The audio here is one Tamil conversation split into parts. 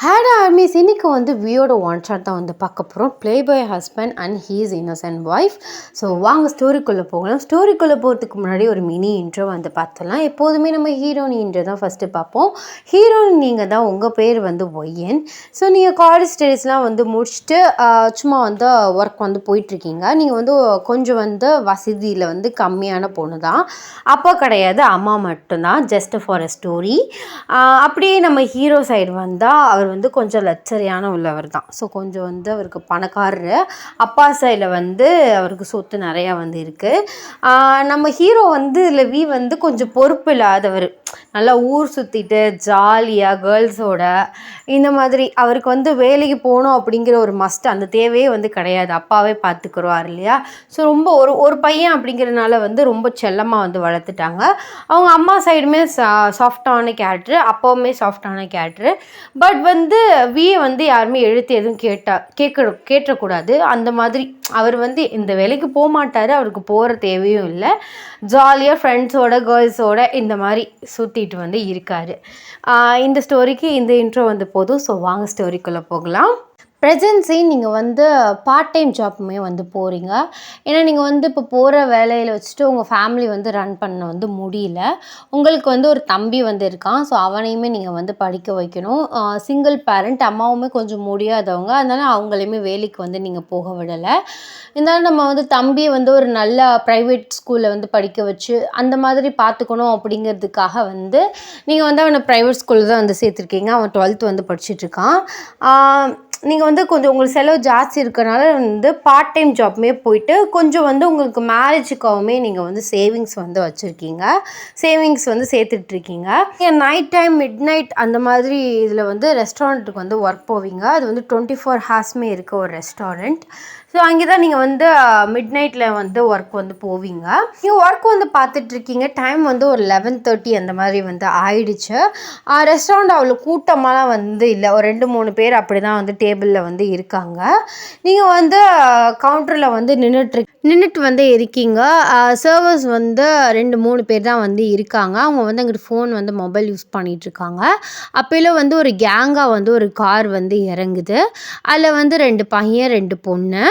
ஹேட் ஆர்மிஸ் இன்னைக்கு வந்து வியோட ஒன் ஷாட் தான் வந்து பார்க்க போகிறோம். Play boy husband and he's Innocent wife. So வாங்க ஸ்டோரிக்குள்ளே போகலாம். ஸ்டோரிக்குள்ளே போகிறதுக்கு முன்னாடி ஒரு மினி இன்ட்ரோ வந்து பார்த்துலாம். எப்போதுமே நம்ம ஹீரோனி இன்ட்ரோ தான் ஃபஸ்ட்டு பார்ப்போம். ஹீரோயின் நீங்கள் தான், உங்கள் பேர் வந்து ஒய்யன். ஸோ நீங்கள் காலேஜ் ஸ்டடீஸ்லாம் வந்து முடிச்சுட்டு சும்மா வந்து ஒர்க் வந்து போயிட்டுருக்கீங்க. நீங்கள் வந்து கொஞ்சம் வந்து வசதியில் வந்து கம்மியான பொண்ணு தான். அப்பா கிடையாது, அம்மா மட்டும்தான். Just for a story. அப்படியே நம்ம ஹீரோ சைடு வந்தால் அவர் வந்து கொஞ்சம் லக்ஸரியான உள்ளவர் தான். ஸோ கொஞ்சம் வந்து அவருக்கு பணக்காரரு. அப்பா சைடில் வந்து அவருக்கு சொத்து நிறையா வந்து இருக்குது. நம்ம ஹீரோ வந்து இதில் வந்து கொஞ்சம் பொறுப்பு இல்லாதவர். நல்லா ஊர் சுற்றிட்டு ஜாலியாக கேர்ள்ஸோட இந்த மாதிரி அவருக்கு வந்து வேலைக்கு போகணும் அப்படிங்கிற ஒரு மஸ்ட், அந்த தேவையே வந்து கிடையாது. அப்பாவே பார்த்துக்குருவார் இல்லையா. ஸோ ரொம்ப ஒரு பையன் அப்படிங்கிறதுனால வந்து ரொம்ப செல்லமாக வந்து வளர்த்துட்டாங்க. அவங்க அம்மா சைடுமே சாஃப்டான கேரக்டரு, அப்பாவுமே சாஃப்டான கேரக்டரு. பட் வந்து வந்து யாருமே எழுத்து எதுவும் கேட்டக்கூடாது. அந்த மாதிரி அவர் வந்து இந்த வேலைக்கு போக மாட்டார். அவருக்கு போகிற தேவையும் இல்லை. ஜாலியாக ஃப்ரெண்ட்ஸோட கேர்ள்ஸோட இந்த மாதிரி சுற்றிட்டு வந்து இருக்கார். இந்த ஸ்டோரிக்கு இந்த இன்ட்ரோ வந்து போதும். ஸோ வாங்க ஸ்டோரிக்குள்ளே போகலாம். ப்ரெசன்ஸி நீங்கள் வந்து பார்ட் டைம் ஜாப்புமே வந்து போகிறீங்க. ஏன்னா நீங்கள் வந்து இப்போ போகிற வேலையில் வச்சுட்டு உங்கள் ஃபேமிலி வந்து ரன் பண்ண வந்து முடியல. உங்களுக்கு வந்து ஒரு தம்பி வந்து இருக்கான். ஸோ அவனையுமே நீங்கள் வந்து படிக்க வைக்கணும். சிங்கிள் பேரண்ட், அம்மாவுமே கொஞ்சம் முடியாதவங்க. அதனால் அவங்களையுமே வேலைக்கு வந்து நீங்கள் போக விடலை. இருந்தாலும் நம்ம வந்து தம்பியை வந்து ஒரு நல்ல ப்ரைவேட் ஸ்கூலில் வந்து படிக்க வச்சு அந்த மாதிரி பார்த்துக்கணும் அப்படிங்கிறதுக்காக வந்து நீங்கள் வந்து அவனை ப்ரைவேட் ஸ்கூலில் தான் வந்து சேர்த்துருக்கீங்க. அவன் 12th வந்து படிச்சுட்ருக்கான். நீங்கள் வந்து கொஞ்சம் உங்களுக்கு செலவு ஜாஸ்தி இருக்கிறனால வந்து பார்ட் டைம் ஜாப்மே போயிட்டு கொஞ்சம் வந்து உங்களுக்கு மேரேஜுக்காகவுமே நீங்கள் வந்து சேவிங்ஸ் வந்து வச்சுருக்கீங்க. சேவிங்ஸ் வந்து சேர்த்துட்ருக்கீங்க. நைட் டைம், மிட் நைட் அந்த மாதிரி இதில் வந்து ரெஸ்டாரண்ட்டுக்கு வந்து ஒர்க் போவீங்க. அது வந்து 24 ஹார்ஸுமே இருக்க ஒரு ரெஸ்டாரண்ட். ஸோ அங்கே தான் நீங்கள் வந்து மிட் நைட்டில் வந்து ஒர்க் வந்து போவீங்க. நீங்கள் ஒர்க் வந்து பார்த்துட்ருக்கீங்க. டைம் வந்து ஒரு 11:30 அந்த மாதிரி வந்து ஆயிடுச்சு. ரெஸ்டாரண்ட் அவ்வளோ கூட்டமாலாம் வந்து இல்லை. ஒரு 2-3 பேர் அப்படி தான் வந்து டேபிளில் வந்து இருக்காங்க. நீங்கள் வந்து கவுண்டரில் வந்து நின்றுட்டு வந்து இருக்கீங்க. சர்வர்ஸ் வந்து 2-3 பேர் தான் வந்து இருக்காங்க. அவங்க வந்து அங்கிட்டு ஃபோன் வந்து மொபைல் யூஸ் பண்ணிகிட்ருக்காங்க. அப்போல வந்து ஒரு கேங்காக வந்து ஒரு கார் வந்து இறங்குது. அதில் வந்து 2 பையன் 2 பொண்ணு.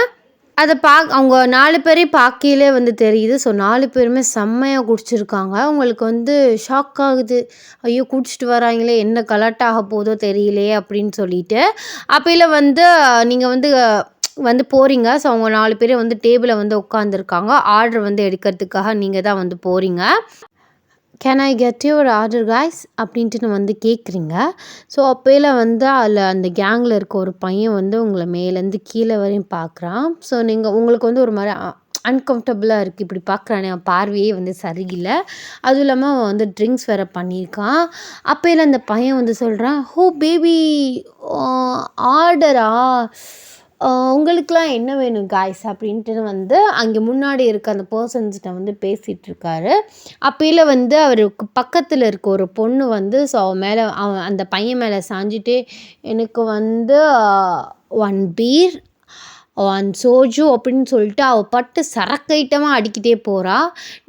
அதை அவங்க 4 பேரையும் பார்க்கையிலே வந்து தெரியுது. ஸோ 4 பேருமே செம்மையாக குடிச்சிருக்காங்க. உங்களுக்கு வந்து ஷாக் ஆகுது. ஐயோ, குடிச்சிட்டு வராங்களே, என்ன கலாட்டாக போதோ தெரியலையே அப்படின்னு சொல்லிட்டு. அப்போல வந்து நீங்கள் வந்து போகிறீங்க. ஸோ அவங்க 4 பேரும் வந்து டேபிளை வந்து உட்காந்துருக்காங்க. ஆர்டர் வந்து எடுக்கிறதுக்காக நீங்கள் தான் வந்து போகிறீங்க. Can I get your order guys அப்படின்ட்டு நான் வந்து கேட்குறீங்க. ஸோ அப்போல வந்து அதில் அந்த கேங்கில் இருக்க ஒரு பையன் வந்து உங்களை மேலேருந்து கீழே வரையும் பார்க்குறான். ஸோ உங்களுக்கு வந்து ஒரு மாதிரி அன்கம்ஃபர்டபுளாக இருக்குது. இப்படி பார்க்குறானே, அவன் பார்வையே வந்து சரியில்லை. அதுவும் இல்லாமல் அவன் வந்து ட்ரிங்க்ஸ் வேறு பண்ணியிருக்கான். அப்போல அந்த பையன் வந்து சொல்கிறான், ஹோ பேபி, ஆர்டரா, உங்களுக்கெலாம் என்ன வேணும் காய்ஸ் அப்படின்ட்டு வந்து அங்கே முன்னாடி இருக்க அந்த பர்சன்ஸ்கிட்ட வந்து பேசிகிட்ருக்காரு. அப்போல வந்து அவருக்கு பக்கத்தில் இருக்க ஒரு பொண்ணு வந்து ஸோ அவன் அந்த பையன் மேலே சாஞ்சிட்டு, எனக்கு வந்து 1 பீர் 1 சோஜு அப்படின்னு சொல்லிட்டு அவள் பட்டு சரக்கு ஐட்டமாக அடிக்கிட்டே போகிறா.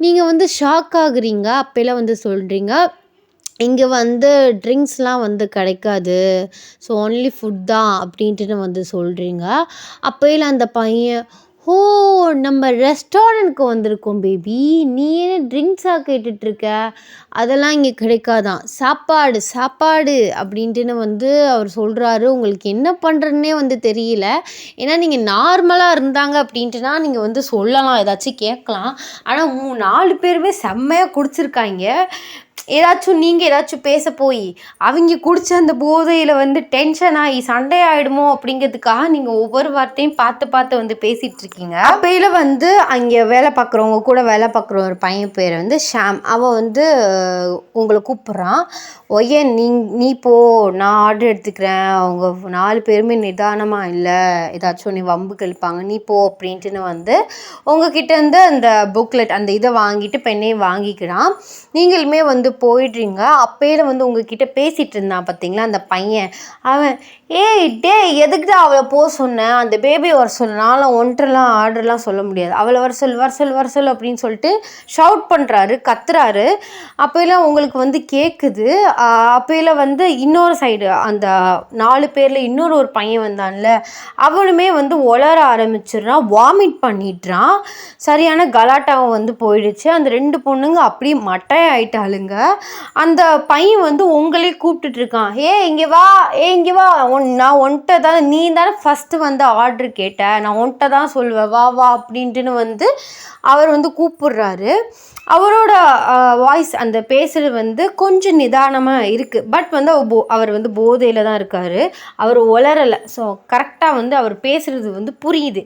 நீங்கள் வந்து ஷாக் ஆகுறீங்க. அப்போல வந்து சொல்கிறீங்க, இங்கே வந்து ட்ரிங்க்ஸ்லாம் வந்து கிடைக்காது, ஸோ ஒன்லி ஃபுட் தான் அப்படின்ட்டு வந்து சொல்கிறீங்க. அப்போல அந்த பையன், ஓ, நம்ம ரெஸ்டாரண்ட்க்கு வந்திருக்கோம் பேபி, நீ என்ன ட்ரிங்க்ஸாக கேட்டுட்ருக்க, அதெல்லாம் இங்கே கிடைக்காதான், சாப்பாடு சாப்பாடு அப்படின்ட்டு வந்து அவர் சொல்கிறாரு. உங்களுக்கு என்ன பண்ணுறதுனே வந்து தெரியல. ஏன்னா நீங்கள் நார்மலாக இருந்தாங்க அப்படின்ட்டுனா நீங்கள் வந்து சொல்லலாம், ஏதாச்சும் கேட்கலாம். ஆனால் 4 பேருமே செம்மையாக குடிச்சிருக்காங்க. நீங்கள் ஏதாச்சும் பேச போய் அவங்க குடித்த அந்த போதையில் வந்து டென்ஷன் ஆகி சண்டை ஆகிடுமோ அப்படிங்கிறதுக்காக நீங்கள் ஒவ்வொரு வார்த்தையும் பார்த்து வந்து பேசிகிட்ருக்கீங்க. அப்போல வந்து அங்கே வேலை பார்க்குறவங்க கூட வேலை பார்க்குற ஒரு பையன் பேர் வந்து ஷாம். அவன் வந்து உங்களை கூப்பிட்றான். ஒய்யன், நீ போ, நான் ஆர்டர் எடுத்துக்கிறேன். அவங்க 4 பேருமே நிதானமாக இல்லை, ஏதாச்சும் நீ வம்பு கழிப்பாங்க, நீ போ அப்படின்ட்டுன்னு வந்து உங்ககிட்ட இருந்து அந்த புக்லெட் அந்த இதை வாங்கிட்டு பெண்ணையும் வாங்கிக்கிறான். நீங்களுமே வந்து போயிடுறீங்க. அப்பயில வந்து உங்ககிட்ட பேசிகிட்டு இருந்தான் பார்த்தீங்களா அந்த பையன், அவன் ஏய் எதுக்குடா அவளை போக சொன்னேன், அந்த பேபி வர சொல்லு, நான்லாம் ஒன்றுலாம் ஆர்டர்லாம் சொல்ல முடியாது, அவளை வர சொல் அப்படின்னு சொல்லிட்டு ஷவுட் பண்ணுறாரு, கத்துறாரு. அப்போலாம் உங்களுக்கு வந்து கேட்குது. அப்போல வந்து இன்னொரு சைடு அந்த 4 பேரில் ஒரு பையன் வந்தான்ல, அவனுமே வந்து உளர ஆரம்பிச்சிடுறான், வாமிட் பண்ணிடுறான். சரியான கலாட்டாவும் வந்து போயிடுச்சு. அந்த 2 பொண்ணுங்க அப்படியே மட்டையாயிட்டாளுங்க. அந்த பையன் வந்து உங்களே கூப்பிட்டுட்டு இருக்கான், இங்கே வா இங்கே வா, நான் உன்கிட்ட தான், நீ தானே ஃபஸ்ட்டு வந்து ஆர்டர் கேட்ட, நான் உன்கிட்ட தான் சொல்லுவேன், வா வா அப்படின்ட்டுன்னு வந்து அவர் வந்து கூப்பிடுறாரு. அவரோட வாய்ஸ் அந்த பேசுகிறது வந்து கொஞ்சம் நிதானமாக இருக்குது. பட் வந்து அவர் வந்து போதையில் தான் இருக்கார், அவர் உளரலை. ஸோ கரெக்டாக வந்து அவர் பேசுகிறது வந்து புரியுது.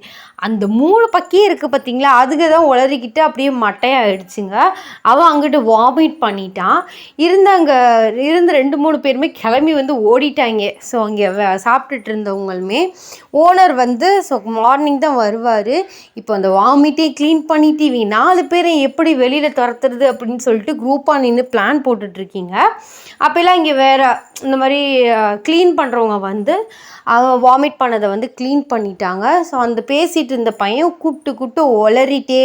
அந்த 3 பக்கியே இருக்குது பார்த்தீங்களா, அதுக்கு தான் உளறிக்கிட்டு அப்படியே மட்டையாகிடுச்சுங்க. அவன் அங்கிட்டு வாமிட் பண்ணிட்டான். அங்கே இருந்த 2-3 பேருமே கிளம்பி வந்து ஓடிட்டாங்க. ஸோ அங்கே சாப்பிட்டுட்டு இருந்தவங்களுமே ஓனர் வந்து ஸோ மார்னிங் தான் வருவார். இப்போ அந்த வாமிட்டே க்ளீன் பண்ணிட்டு இவங்க 4 பேரை எப்படி வெளியில் துரத்துறது அப்படின்னு சொல்லிட்டு குரூப்பாக நின்று பிளான் போட்டுட்ருக்கீங்க. அப்போல்லாம் இங்கே வேறு இந்த மாதிரி க்ளீன் பண்ணுறவங்க வந்து வாமிட் பண்ணதை வந்து க்ளீன் பண்ணிட்டாங்க. ஸோ அந்த பேசிகிட்டு இருந்த பையன் கூப்பிட்டு ஒளறிட்டே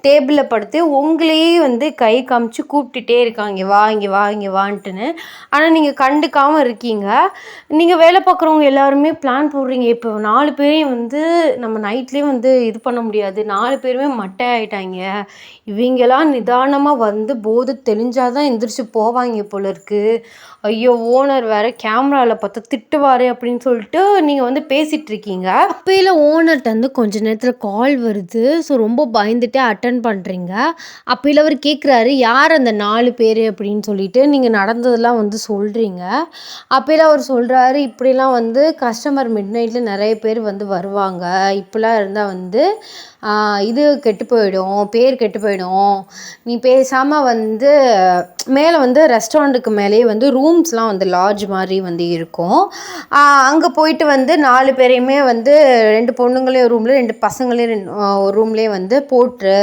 டேபிளில் படுத்து உங்களையே வந்து கை காமிச்சு கூப்பிட்டுட்டே இருக்காங்க, இங்கே வா வான்ட்டுன்னு. ஆனால் நீங்கள் கண்டுக்காமல் இருக்கீங்க. நீங்கள் வேலை பார்க்குறவங்க எல்லாருமே பிளான் போடுறீங்க, இப்போ 4 பேரையும் வந்து நம்ம நைட்லேயே வந்து இது பண்ண முடியாது, 4 பேருமே மட்டை ஆகிட்டாங்க, இவங்கெல்லாம் நிதானமாக வந்து போதை தெளிஞ்சால் தான் எந்திரிச்சு போவாங்க போல இருக்குது, ஐயோ ஓனர் வேறு கேமராவில் பார்த்தா திட்டுவார் அப்படின்னு சொல்லிட்டு நீங்கள் வந்து பேசிகிட்ருக்கீங்க. அப்போல ஓனர்கிட்ட வந்து கொஞ்ச நேரத்தில் கால் வருது. ஸோ ரொம்ப பயந்துட்டே அட்டன் பண்ணுறீங்க. அப்போல அவர் கேட்குறாரு, யார் அந்த 4 பேர் அப்படின்னு சொல்லிட்டு நீங்கள் நடந்ததெல்லாம் வந்து சொல்கிறீங்க. அப்போல அவர் சொல்கிறாரு, இப்படிலாம் வந்து கஸ்டமர் மிட் நைட்டில் நிறைய பேர் வந்து வருவாங்க, இப்படிலாம் இருந்தால் வந்து இது கெட்டு போயிடும், பேர் கெட்டு போயிடும், நீ பேசாமல் வந்து மேலே வந்து ரெஸ்டாரண்ட்டுக்கு மேலேயே வந்து ரூம்ஸ்லாம் வந்து லாட்ஜ் மாதிரி வந்து இருக்கும், அங்கே போயிட்டு வந்து 4 பேரையுமே வந்து 2 பொண்ணுங்களையும் ரூமில் 2 பசங்களையும் ஒரு ரூம்லேயே வந்து போட்டுரு.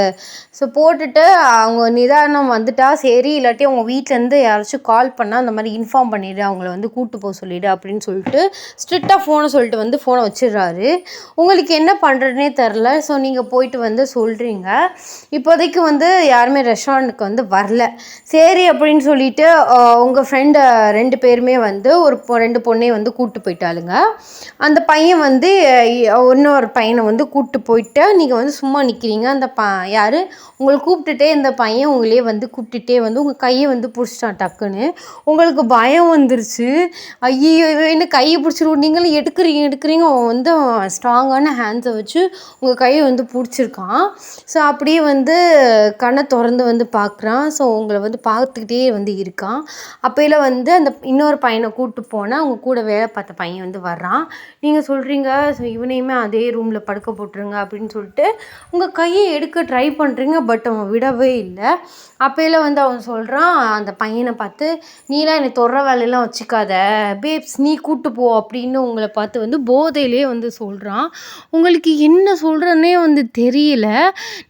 ஸோ போட்டுட்டு அவங்க நிதானம் வந்துட்டா சரி, இல்லாட்டி அவங்க வீட்டிலேருந்து யாராச்சும் கால் பண்ணால் அந்த மாதிரி இன்ஃபார்ம் பண்ணிவிடு, அவங்கள வந்து கூப்பிட்டு போக சொல்லிவிடு அப்படின்னு சொல்லிட்டு ஸ்ட்ரிக்டாக ஃபோனை சொல்லிட்டு வந்து ஃபோனை வச்சிடுறாரு. உங்களுக்கு என்ன பண்ணுறதுனே தெரில. ஸோ நீங்கள் போயிட்டு வந்து சொல்கிறீங்க. இப்போதைக்கு வந்து யாருமே ரெஸ்டாரண்ட்டுக்கு வந்து வரல. சரி அப்படின்னு சொல்லிட்டு உங்கள் ஃப்ரெண்டு 2 பேருமே வந்து ஒரு 2 பொண்ணையும் வந்து கூப்பிட்டு போயிட்டாளுங்க. அந்த பையன் வந்து இன்னொரு பையனை வந்து கூப்பிட்டு போயிட்டு நீங்கள் வந்து சும்மா நிற்கிறீங்க. அந்த யார் உங்களை கூப்பிட்டுட்டே இந்த பையன் உங்களே வந்து கூப்பிட்டுட்டே வந்து உங்கள் கையை வந்து பிடிச்சிட்டான் டக்குன்னு. உங்களுக்கு பயம் வந்துருச்சு, ஐயோ என்ன கையை பிடிச்சிருவோம், நீங்களும் எடுக்கிறீங்க. அவன் வந்து ஸ்ட்ராங்கான ஹேண்ட்ஸை வச்சு உங்கள் கையை வந்து பிடிச்சிருக்கான். ஸோ அப்படியே வந்து கண்ணை திறந்து வந்து பார்க்குறான். ஸோ உங்களை வந்து பார்த்துக்கிட்டே வந்து இருக்கான். அப்போல வந்து அந்த இன்னொரு பையனை கூப்பிட்டு போனால் அவங்க கூட வேலை பார்த்த பையன் வந்து வர்றான். நீங்கள் சொல்கிறீங்க, ஸோ இவனையுமே அதே ரூமில் படுக்க போட்டுருங்க அப்படின்னு சொல்லிட்டு உங்கள் கையை எடுக்க ட்ரை பண்ணுறீங்க. பட் அவன் விடவே இல்லை. அப்போல வந்து அவன் சொல்கிறான் அந்த பையனை பார்த்து, நீலாம் என்னை தொடுற வேலையெல்லாம் வச்சுக்காத பேப்ஸ், நீ கூப்பிட்டு போ அப்படின்னு உங்களை பார்த்து வந்து போதையிலே வந்து சொல்கிறான். உங்களுக்கு என்ன சொல்கிறன்னே வந்து தெரியல.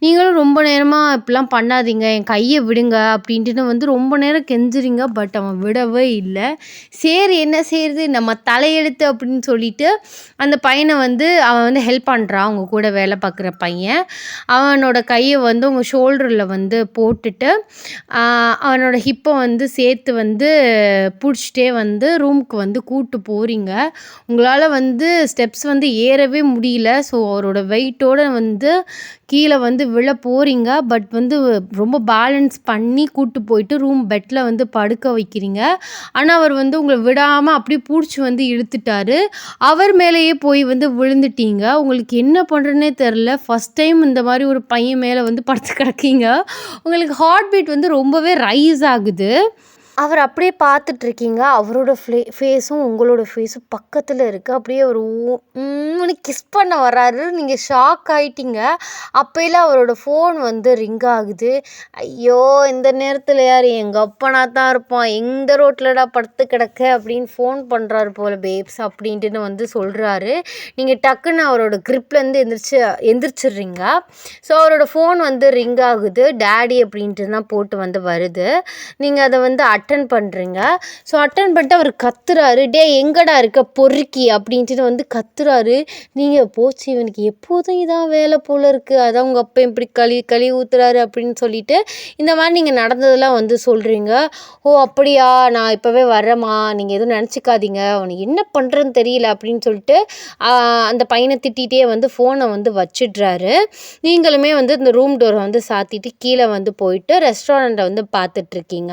நீங்களும் ரொம்ப நேரமாக இப்படிலாம் பண்ணாதீங்க, என் கையை விடுங்க அப்படின்ட்டு வந்து ரொம்ப நேரம் கெஞ்சுறீங்க. பட் அவன் விடவே இல்லை. சரி என்ன செய்கிறது, நம்ம தலையெழுத்து அப்படின்னு சொல்லிட்டு அந்த பையனை வந்து அவன் வந்து ஹெல்ப் பண்ணுறான். அவங்க கூட வேலை பார்க்குற பையன் அவனோட கையை வந்து உங்கள் ஷோல்டரில் வந்து போட்டுட்டு அவனோட ஹிப்பை வந்து சேர்த்து வந்து பிடிச்சிட்டே வந்து ரூமுக்கு வந்து கூப்பிட்டு போகிறீங்க. உங்களால் வந்து ஸ்டெப்ஸ் வந்து ஏறவே முடியல. ஸோ அவரோட வெயிட்டோடு வந்து கீழே வந்து விழ போகிறீங்க. பட் வந்து ரொம்ப பேலன்ஸ் பண்ணி கூப்பிட்டு போயிட்டு ரூம் பெட்டில் வந்து படுக்க வைக்கிறீங்க. ஆனால் அவர் வந்து உங்களை விடாமல் அப்படியே பிடிச்சி வந்து இழுத்துட்டாரு. அவர் மேலேயே போய் வந்து விழுந்துட்டீங்க. உங்களுக்கு என்ன பண்ணுறதுனே தெரில. ஃபஸ்ட் டைம் இந்த மாதிரி ஒரு பையன் மேலே வந்து படுத்து கிடக்கீங்க. உங்களுக்கு ஹார்ட் பீட் வந்து ரொம்பவே ரைஸ் ஆகுது. அவர் அப்படியே பார்த்துட்ருக்கீங்க. அவரோட ஃபேஸும் உங்களோட ஃபேஸும் பக்கத்தில் இருக்குது. அப்படியே ஒரு உம்முன்னு கிஸ் பண்ண வராரு. நீங்கள் ஷாக் ஆகிட்டீங்க. அப்போயில அவரோட ஃபோன் வந்து ரிங் ஆகுது. ஐயோ, இந்த நேரத்தில் யார், எங்கள் அப்பனா தான் இருப்பான், எந்த ரோட்டில்டா படுத்து கிடக்க அப்படின்னு ஃபோன் பண்ணுறாரு போல் பேப்ஸ் அப்படின்ட்டுன்னு வந்து சொல்கிறாரு. நீங்கள் டக்குன்னு அவரோட க்ரிப்லேருந்து எந்திரிச்சிடுறீங்க. ஸோ அவரோட ஃபோன் வந்து ரிங் ஆகுது. டேடி அப்படின்ட்டு தான் போட்டு வந்து வருது. நீங்கள் அதை வந்து அட்டன் பண்ணுறீங்க. ஸோ அட்டன் பண்ணிட்டு அவர் கத்துறாரு, டே எங்கடா இருக்க பொறுக்கி அப்படின்ட்டு வந்து கத்துறாரு. நீங்கள் போச்சு, இவனுக்கு எப்போதும் இதான் வேலை போல் இருக்குது, அதான் உங்கள் அப்பா இப்படி களி ஊற்றுறாரு அப்படின்னு சொல்லிட்டு இந்த மாதிரி நீங்கள் நடந்ததெல்லாம் வந்து சொல்கிறீங்க. ஓ அப்படியா, நான் இப்போவே வர்றேம்மா, நீங்கள் எதுவும் நினச்சிக்காதீங்க, அவனுக்கு என்ன பண்ணுறதுன்னு தெரியல அப்படின்னு சொல்லிட்டு அந்த பையனை திட்டிகிட்டே வந்து ஃபோனை வந்து வச்சிடுறாரு. நீங்களுமே வந்து இந்த ரூம் டோரை வந்து சாத்திட்டு கீழே வந்து போயிட்டு ரெஸ்டாரண்ட்டை வந்து பார்த்துட்ருக்கீங்க.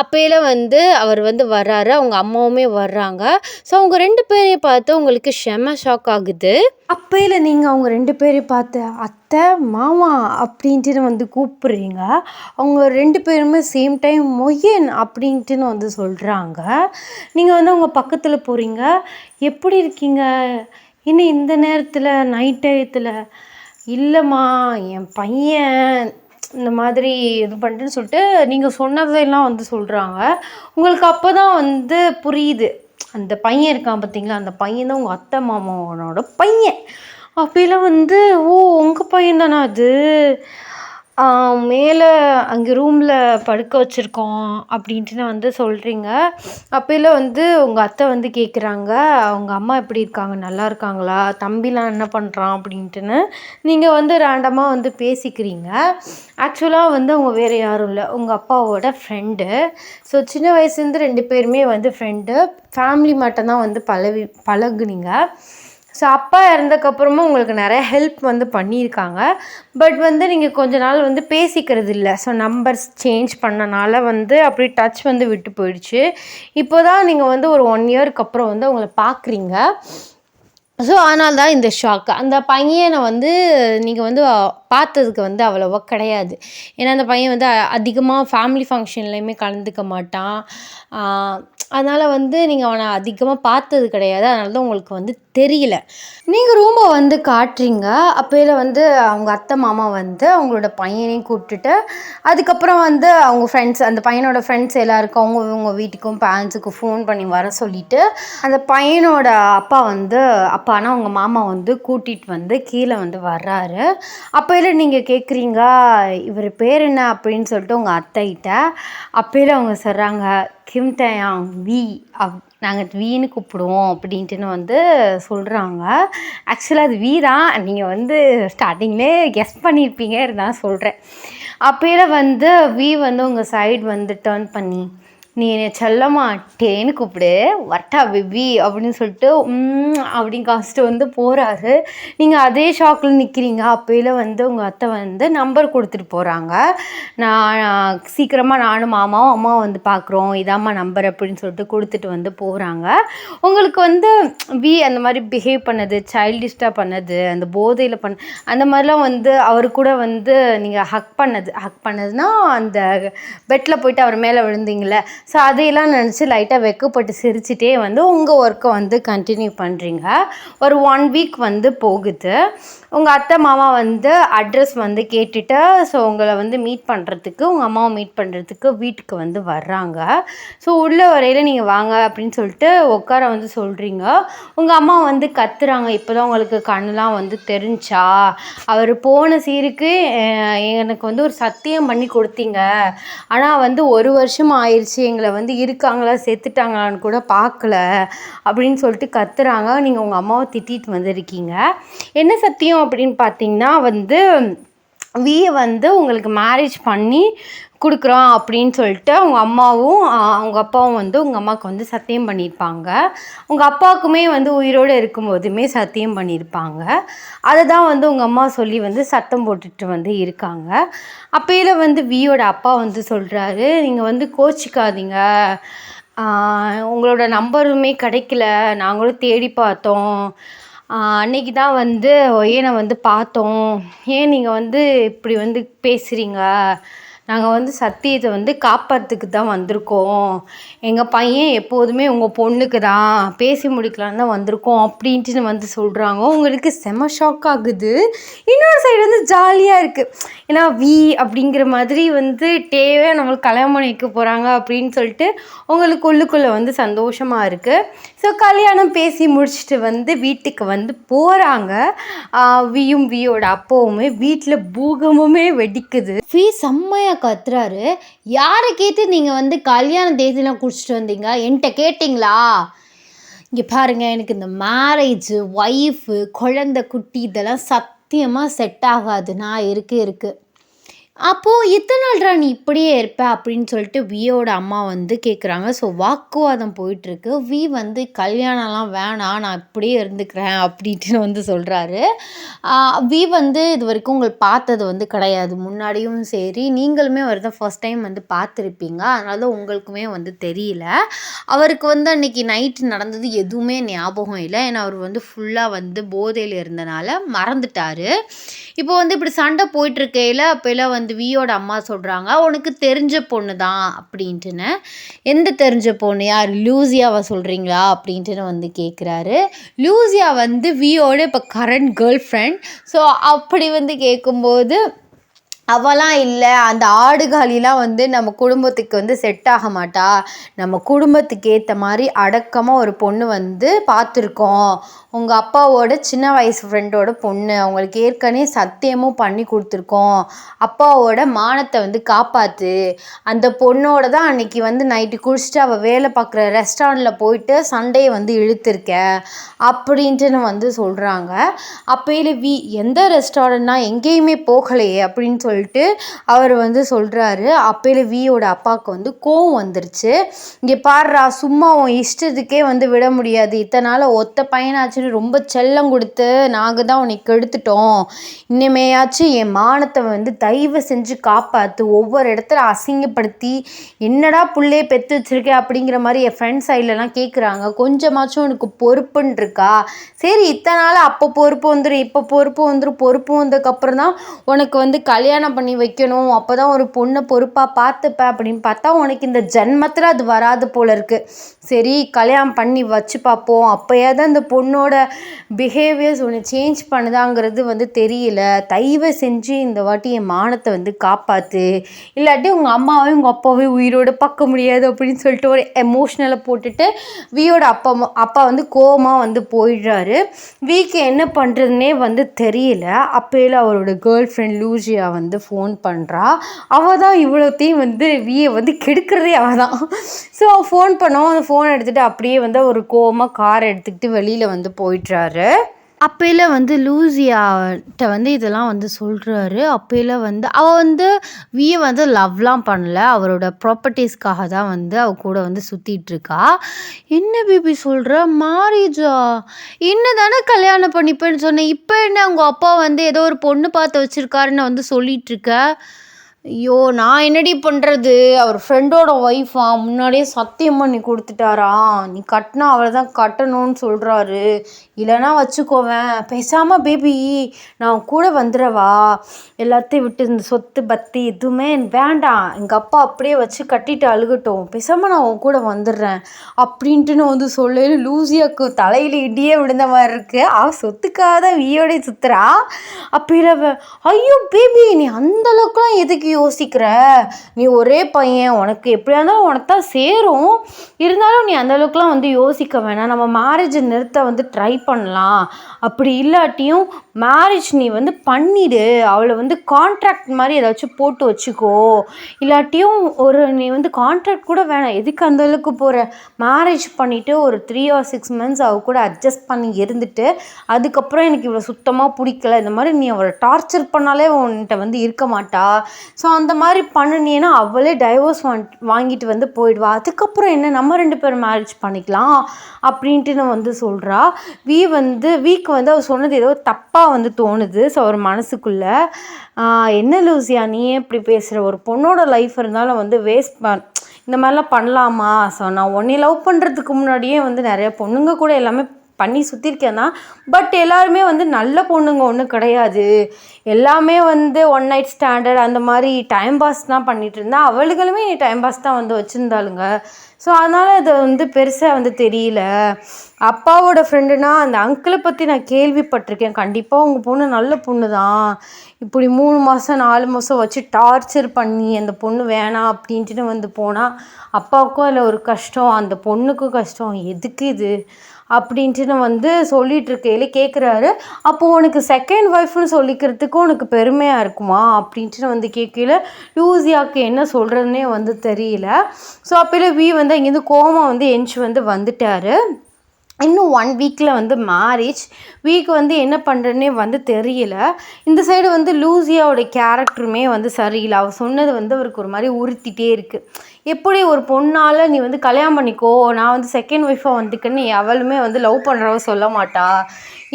அப்போயில வந்து அவர் வந்து வர்றாரு, அவங்க அம்மாவுமே வர்றாங்க. ஸோ அவங்க 2 பேரையும் பார்த்து உங்களுக்கு செம ஷாக் ஆகுது. அப்போயில நீங்கள் அவங்க 2 பேரையும் பார்த்து அத்தை மாமா அப்படின்ட்டுன்னு வந்து கூப்பிட்றீங்க. அவங்க 2 பேருமே சேம் டைம் மொய்யன் அப்படின்ட்டுன்னு வந்து சொல்கிறாங்க. நீங்கள் வந்து அவங்க பக்கத்தில் போகிறீங்க. எப்படி இருக்கீங்க, இன்னும் இந்த நேரத்தில் நைட் டயத்தில்? இல்லைம்மா, என் பையன் இந்த மாதிரி இது பண்ணிட்டுன்னு சொல்லிட்டு நீங்கள் சொன்னதெல்லாம் வந்து சொல்கிறாங்க. உங்களுக்கு அப்போ தான் வந்து புரியுது, அந்த பையன் இருக்கான் பார்த்தீங்களா, அந்த பையன் தான் உங்கள் அத்தை மாமாவனோட பையன். அப்போலாம் வந்து ஓ உங்கள் பையன் தானே அது, மேலே அங்கே ரூமில் படுக்க வச்சுருக்கோம் அப்படின்ட்டு வந்து சொல்கிறீங்க. அப்போலாம் வந்து உங்கள் அத்தை வந்து கேட்குறாங்க, அவங்க அம்மா எப்படி இருக்காங்க, நல்லா இருக்காங்களா, தம்பிலாம் என்ன பண்ணுறான் அப்படின்ட்டுன்னு நீங்கள் வந்து ரேண்டமாக வந்து பேசிக்கிறீங்க. ஆக்சுவலாக வந்து அவங்க வேறு யாரும் இல்லை, உங்கள் அப்பாவோட ஃப்ரெண்டு. ஸோ சின்ன வயசுலேருந்து 2 பேருமே வந்து ஃப்ரெண்டு, ஃபேமிலி மட்டும்தான் வந்து பழகுனீங்க. ஸோ அப்பா இறந்ததுக்கப்புறமும் உங்களுக்கு நிறைய ஹெல்ப் வந்து பண்ணியிருக்காங்க. பட் வந்து நீங்கள் கொஞ்ச நாள் வந்து பேசிக்கிறது இல்லை. ஸோ நம்பர்ஸ் சேஞ்ச் பண்ணனால வந்து அப்படி டச் வந்து விட்டு போயிடுச்சு. இப்போ தான் நீங்கள் வந்து ஒரு 1 இயருக்கு அப்புறம் வந்து அவங்கள பார்க்குறீங்க. ஸோ அதனால தான் இந்த ஷாக். அந்த பையனை வந்து நீங்கள் வந்து பார்த்ததுக்கு வந்து அவ்வளோவா கிடையாது. ஏன்னா அந்த பையன் வந்து அதிகமாக ஃபேமிலி ஃபங்க்ஷன்லேயுமே கலந்துக்க மாட்டான். அதனால் வந்து நீங்கள் அவனை அதிகமாக பார்த்தது கிடையாது. அதனால தான் உங்களுக்கு வந்து தெரியல. நீங்கள் ரூமை வந்து காட்டுறீங்க. அப்போயில வந்து அவங்க அத்தை மாமா வந்து அவங்களோட பையனையும் கூப்பிட்டுட்டு அதுக்கப்புறம் வந்து அவங்க ஃப்ரெண்ட்ஸ், அந்த பையனோட ஃப்ரெண்ட்ஸ் எல்லாருக்கும் அவங்க வீட்டுக்கும் பேரண்ட்ஸுக்கும் ஃபோன் பண்ணி வர சொல்லிவிட்டு அந்த பையனோட அப்பானா அவங்க மாமா வந்து கூட்டிகிட்டு வந்து கீழே வந்து வர்றாரு. அப்போயில நீங்கள் கேட்குறீங்க, இவர் பேர் என்ன அப்படின்னு சொல்லிட்டு உங்கள் அத்தைகிட்ட. அப்போயில அவங்க சொல்கிறாங்க, கிம் டயாங் வி, நாங்கள் வீன்னு கூப்பிடுவோம் அப்படின்ட்டுன்னு வந்து சொல்கிறாங்க. ஆக்சுவலாக அது வீ தான், நீங்கள் வந்து ஸ்டார்டிங்லேயே கெஸ் பண்ணியிருப்பீங்க, இருந்தாலும் சொல்கிறேன். அப்போயில வந்து வீ வந்து உங்கள் சைடு வந்து டேர்ன் பண்ணி, நீ என்னை செல்லம்மா டேன்னு கூப்பிடு, வட்டா பேபி அப்படின்னு சொல்லிட்டு அப்படின்னு காமிச்சிட்டு வந்து போகிறாரு. நீங்கள் அதே ஷாக்கில் நிற்கிறீங்க. அப்போயில வந்து உங்கள் அத்தை வந்து நம்பர் கொடுத்துட்டு போகிறாங்க. நான் சீக்கிரமாக நானும் மாமாவும் அம்மா வந்து பார்க்குறோம், இதாம்மா நம்பர் அப்படின்னு சொல்லிட்டு கொடுத்துட்டு வந்து போகிறாங்க. உங்களுக்கு வந்து அந்த மாதிரி பிஹேவ் பண்ணது, சைல்டிஷ்டாக பண்ணது, அந்த போதையில் அந்த மாதிரிலாம் வந்து அவர் கூட வந்து நீங்கள் ஹக் பண்ணதுன்னா அந்த பெட்டில் போயிட்டு அவர் மேலே விழுந்தீங்களே, ஸோ அதையெல்லாம் நினச்சி லைட்டாக வெக்கப்பட்டு சிரிச்சிட்டே வந்து உங்கள் ஒர்க்கை வந்து கண்டினியூ பண்ணுறீங்க. ஒரு 1 வீக் வந்து போகுது. உங்கள் அத்தை மாமா வந்து அட்ரஸ் வந்து கேட்டுட்டு ஸோ உங்களை வந்து மீட் பண்ணுறதுக்கு, உங்கள் அம்மாவை மீட் பண்ணுறதுக்கு வீட்டுக்கு வந்து வர்றாங்க. ஸோ உள்ள வரையில் நீங்கள் வாங்க அப்படின்னு சொல்லிட்டு உட்கார வந்து சொல்கிறீங்க. உங்கள் அம்மா வந்து கத்துறாங்க, இப்போ தான் உங்களுக்கு கண்ணுலாம் வந்து தெரிஞ்சா, அவர் போன சீருக்கு எனக்கு வந்து ஒரு சத்தியம் பண்ணி கொடுத்தீங்க, ஆனால் வந்து 1 வருஷம் ஆயிடுச்சு, எங்களை வந்து இருக்காங்களா செத்துட்டாங்களான்னு கூட பார்க்கல அப்படின்னு சொல்லிட்டு கத்துறாங்க. நீங்கள் உங்கள் அம்மாவை திட்டிட்டு வந்திருக்கீங்க. என்ன சத்தியம் அப்படின்னு பார்த்தீங்கன்னா வந்து வியை வந்து உங்களுக்கு மேரேஜ் பண்ணி கொடுக்குறோம் அப்படின்னு சொல்லிட்டு உங்கள் அம்மாவும் அவங்க அப்பாவும் வந்து உங்கள் அம்மாவுக்கு வந்து சத்தியம் பண்ணியிருப்பாங்க. உங்கள் அப்பாவுக்குமே வந்து உயிரோடு இருக்கும்போதுமே சத்தியம் பண்ணியிருப்பாங்க. அதை தான் வந்து உங்கள் அம்மா சொல்லி வந்து சத்தம் போட்டுட்டு வந்து இருக்காங்க. அப்போயில வந்து வியோட அப்பா வந்து சொல்கிறாரு, நீங்கள் வந்து கோச்சிக்காதீங்க, உங்களோட நம்பருமே கிடைக்கல, நாங்களும் தேடி பார்த்தோம், அன்னைக்கு தான் வந்து ஒய்யனை வந்து பார்த்தோம், ஏன் நீங்கள் வந்து இப்படி வந்து பேசுகிறீங்க, நாங்கள் வந்து சத்தியத்தை வந்து காப்பாற்றுக்கு தான் வந்திருக்கோம். எங்கள் பையன் எப்போதுமே உங்கள் பொண்ணுக்கு தான் பேசி முடிக்கலான்னு தான் வந்திருக்கோம் அப்படின்ட்டு வந்து சொல்கிறாங்க. உங்களுக்கு செம ஷாக் ஆகுது. இன்னொரு சைடு வந்து ஜாலியாக இருக்குது. ஏன்னா அப்படிங்கிற மாதிரி வந்து நம்மளுக்கு கல்யாணம் பண்ணி வைக்க போகிறாங்க அப்படின்னு சொல்லிட்டு உங்களுக்கு உள்ளுக்குள்ளே வந்து சந்தோஷமாக இருக்குது. ஸோ கல்யாணம் பேசி முடிச்சுட்டு வந்து வீட்டுக்கு வந்து போகிறாங்க. வியோட அப்பாவுமே வீட்டில் பூகமுமே வெடிக்குது. செம்மையாக கத்துறாரு. யாரை கேட்டு நீங்கள் வந்து கல்யாண தேதியெலாம் குடிச்சிட்டு வந்தீங்க, என்கிட்ட கேட்டிங்களா? இங்கே பாருங்கள், எனக்கு இந்த மேரேஜு, ஒய்ஃபு, குழந்தை குட்டி இதெல்லாம் சத்தியமாக செட் ஆகாது. நான் இருக்குது அப்போது இத்தனை நாள்ரா நீ இப்படியே இருப்ப அப்படின்னு சொல்லிட்டு வியோட அம்மா வந்து கேட்குறாங்க. ஸோ வாக்குவாதம் போயிட்டுருக்கு. வந்து கல்யாணம்லாம் வேணாம், நான் இப்படியே இருந்துக்கிறேன் அப்படின்ட்டு வந்து சொல்கிறாரு. வந்து இது வரைக்கும் உங்களுக்கு பார்த்தது வந்து கிடையாது. முன்னாடியும் சரி, நீங்களுமே அவர் தான் ஃபர்ஸ்ட் டைம் வந்து பார்த்துருப்பீங்க. அதனால தான் உங்களுக்குமே வந்து தெரியல. அவருக்கு வந்து அன்றைக்கி நைட்டு நடந்தது எதுவுமே ஞாபகம் இல்லை. ஏன்னா அவர் வந்து ஃபுல்லாக வந்து போதையில் இருந்தனால மறந்துட்டார். இப்போ வந்து இப்படி சண்டை போயிட்டுருக்கையில் அப்போல்லாம் வந்து வியோட அம்மா சொல்கிறாங்க, உனக்கு தெரிஞ்ச பொண்ணு தான் அப்படின்ட்டுன்னு. எந்த தெரிஞ்ச பொண்ணு? யார்? லூசியாவை சொல்கிறீங்களா அப்படின்ட்டுன்னு வந்து கேட்குறாரு. லூசியா வந்து வியோட இப்போ கரண்ட் கேர்ள் ஃப்ரெண்ட். ஸோ அப்படி வந்து கேட்கும்போது அவளாம் இல்லை, அந்த ஆடுகாலிலாம் வந்து நம்ம குடும்பத்துக்கு வந்து செட் ஆக மாட்டா. நம்ம குடும்பத்துக்கு ஏற்ற மாதிரி அடக்கமாக ஒரு பொண்ணு வந்து பார்த்துருக்கோம். உங்கள் அப்பாவோட சின்ன வயசு ஃப்ரெண்டோட பொண்ணு, அவங்களுக்கு ஏற்கனவே சத்தியமும் பண்ணி கொடுத்துருக்கோம். அப்பாவோட மானத்தை வந்து காப்பாற்று. அந்த பொண்ணோட தான் அன்றைக்கி வந்து நைட்டு குடிச்சிட்டு அவள் வேலை பார்க்குற ரெஸ்டாரண்ட்டில் போயிட்டு சண்டையை வந்து இழுத்துருக்க அப்படின்ட்டுன்னு வந்து சொல்கிறாங்க. அப்போயில எந்த ரெஸ்டாரண்ட்னா எங்கேயுமே போகலையே அப்படின்னு சொல்லிட்டு அவர் வந்து சொல்கிறாரு. அப்போயில வியோட அப்பாவுக்கு வந்து கோவம் வந்துருச்சு. இங்கே பாடுறா, சும்மா உன் இஷ்டத்துக்கே வந்து விட முடியாது. இத்தனை நாள் ஒத்த பையனாச்சுன்னு ரொம்ப செல்லம் கொடுத்து நாங்கள் தான் உன்னை கெடுத்துட்டோம். இனிமேயாச்சும் என் மானத்தை வந்து தயவு செஞ்சு காப்பாற்று. ஒவ்வொரு இடத்துல அசிங்கப்படுத்தி என்னடா புள்ளையே பெற்று வச்சிருக்கேன் அப்படிங்கிற மாதிரி என் ஃப்ரெண்ட்ஸ் சைட்லலாம் கேட்குறாங்க. கொஞ்சமாச்சும் உனக்கு பொறுப்புன்னு இருக்கா? சரி, இத்தனை நாள் அப்போ பொறுப்பு வந்துடும், இப்போ பொறுப்பு வந்துடும். பொறுப்பு வந்ததுக்கப்புறம் தான் உனக்கு வந்து கல்யாணம் பண்ணி வைக்கணும். அப்போ தான் ஒரு பொண்ணை பொறுப்பாக பார்த்துப்பேன் அப்படின்னு பார்த்தா உனக்கு இந்த ஜென்மத்தில் அது வராது போல இருக்குது. சரி, கல்யாணம் பண்ணி வச்சு பார்ப்போம். அப்போயாவது அந்த பொண்ணோட பிஹேவியர்ஸ் ஒன்று சேஞ்ச் பண்ணுதாங்கிறது வந்து தெரியல. தயவு செஞ்சு இந்த வாட்டி என் மானத்தை வந்து காப்பாற்று. இல்லாட்டி உங்கள் அம்மாவையும் உங்கள் அப்பாவையும் உயிரோடு பார்க்க முடியாது அப்படின்னு சொல்லிட்டு ஒரு எமோஷ்னலை போட்டுட்டு வியோட அப்பா வந்து கோவமாக வந்து போயிடுறாரு. வீக்கு என்ன பண்ணுறதுனே வந்து தெரியல. அப்போயில அவரோட கேர்ள் ஃப்ரெண்ட் லூசியா வந்து ஃபோன் பண்ணுறா. அவள் தான் இவ்வளோத்தையும் வந்து வியை வந்து கெடுக்கிறதே அவள் தான். ஸோ ஃபோன் பண்ணோம். அந்த ஃபோன் எடுத்துகிட்டு அப்படியே வந்து ஒரு கோவமாக கார் எடுத்துக்கிட்டு வெளியில் வந்து போயிட்டுறாரு. அப்போயில வந்து லூசியாட்ட வந்து இதெல்லாம் வந்து சொல்கிறாரு. அப்போயில வந்து அவள் வந்து வியை வந்து லவ்லாம் பண்ணல. அவரோட ப்ராப்பர்ட்டிஸ்க்காக தான் வந்து அவள் கூட வந்து சுற்றிட்டுருக்கா. என்ன பேபி சொல்கிற? மேரேஜா? என்ன தானே கல்யாணம் பண்ணிப்பேன்னு சொன்னேன். இப்போ என்ன உங்கள் அப்பா வந்து ஏதோ ஒரு பொண்ணு பார்த்து வச்சுருக்காருன்னு வந்து சொல்லிகிட்ருக்க? ஐயோ, நான் என்னடி பண்ணுறது? அவர் ஃப்ரெண்டோட ஒய்ஃபா, முன்னாடியே சத்தியம் பண்ணி கொடுத்துட்டாரா? நீ கட்டினா அவளை தான் கட்டணும்னு சொல்கிறாரு. இல்லைனா வச்சுக்கோவேன். பேசாமல் பேபி நான் கூட வந்துடவா? எல்லாத்தையும் விட்டு இந்த சொத்து பத்தி எதுவுமே வேண்டாம். எங்கள் அப்பா அப்படியே வச்சு கட்டிட்டு அழுகட்டும். பேசாமல் நான் உன் கூட வந்துடுறேன் அப்படின்ட்டுன்னு வந்து சொல்ல லூசியாக்கு தலையில் இடியே விழுந்த மாதிரி இருக்குது. அவள் சொத்துக்காக தான் வியோடைய சுற்றுறா. அப்போ ஐயோ பேபி, நீ அந்தளவுக்குலாம் எதுக்கு யோசிக்கிற? நீ ஒரே பையன், உனக்கு எப்படியா இருந்தாலும் உனக்கு தான் சேரும். இருந்தாலும் நீ அந்தளவுக்குலாம் வந்து யோசிக்க வேணாம். நம்ம மேரேஜை நிறுத்த வந்து ட்ரை பண்ணலாம். அப்படி இல்லாட்டியும் மேரேஜ் நீ வந்து பண்ணிவிடு. அவளை வந்து கான்ட்ராக்ட் மாதிரி ஏதாச்சும் போட்டு வச்சுக்கோ. இல்லாட்டியும் நீ வந்து கான்ட்ராக்ட் கூட வேணாம். எதுக்கு அந்தளவுக்கு போகிற? மேரேஜ் பண்ணிவிட்டு ஒரு 3 or 6 months அவள் கூட அட்ஜஸ்ட் பண்ணி இருந்துட்டு அதுக்கப்புறம் எனக்கு இவ்வளோ சுத்தமாக பிடிக்கல, இந்த மாதிரி நீ அவளை டார்ச்சர் பண்ணாலே உன்கிட்ட வந்து இருக்க மாட்டா. ஸோ அந்த மாதிரி பண்ணினீன்னா அவளே டைவோர்ஸ் வாங்கிட்டு வந்து போயிடுவா. அதுக்கப்புறம் என்ன, நம்ம 2 பேரும் மேரேஜ் பண்ணிக்கலாம் அப்படின்ட்டு வந்து சொல்கிறா. வீக்கு வந்து அவள் சொன்னது ஏதோ தப்பாக வந்து தோணுது. ஸோ அவர் மனசுக்குள்ளே என்ன லூசியா நீயே இப்படி பேசுகிற? ஒரு பொண்ணோட லைஃப் இருந்தாலும் வந்து இந்த மாதிரிலாம் பண்ணலாமா? ஸோ நான் உன்னை லவ் பண்ணுறதுக்கு முன்னாடியே வந்து நிறைய பொண்ணுங்க கூட எல்லாமே பண்ணி சுற்றிருக்கேன் தான். பட் எல்லாருமே வந்து நல்ல பொண்ணுங்க ஒன்றும் கிடையாது. எல்லாமே வந்து ஒன் நைட் ஸ்டாண்டர்ட் அந்த மாதிரி டைம் பாஸ் தான் பண்ணிகிட்டு இருந்தா. அவளுகளுமே டைம் பாஸ் தான் வந்து வச்சுருந்தாளுங்க. ஸோ அதனால் அது வந்து பெருசாக வந்து தெரியல. அப்பாவோட ஃப்ரெண்டுனா அந்த அங்கிளை பற்றி நான் கேள்விப்பட்டிருக்கேன். கண்டிப்பாக உங்கள் பொண்ணு நல்ல பொண்ணு தான். இப்படி 3 மாதம் 4 மாதம் வச்சு டார்ச்சர் பண்ணி அந்த பொண்ணு வேணாம் அப்படின்ட்டு வந்து போனால் அப்பாவுக்கும் அதில் ஒரு கஷ்டம், அந்த பொண்ணுக்கும் கஷ்டம். எதுக்கு இது அப்படின்ட்டு வந்து சொல்லிகிட்ருக்கையில கேட்குறாரு. அப்போது உனக்கு செகண்ட் ஒய்ஃப்னு சொல்லிக்கிறதுக்கும் உனக்கு பெருமையாக இருக்குமா அப்படின்ட்டு வந்து கேட்கல. லூசியாவுக்கு என்ன சொல்கிறதுனே வந்து தெரியல. ஸோ அப்போல வந்து இங்கேருந்து கோவமா வந்து எந்திச்சு வந்து வந்துட்டார். இன்னும் 1 வீக்கில் வந்து மேரேஜ். வந்து என்ன பண்ணுறதுனே வந்து தெரியல. இந்த சைடு வந்து லூசியாவோட கேரக்டருமே வந்து சரியில்லை. அவள் சொன்னது வந்து அவருக்கு ஒரு மாதிரி உறுத்திட்டே இருக்குது. எப்படி ஒரு பொண்ணால் நீ வந்து கல்யாணம் பண்ணிக்கோ, நான் வந்து செகண்ட் ஒய்ஃபாக வந்துக்கன்னு அவளுமே வந்து லவ் பண்ணுறவ சொல்ல மாட்டா,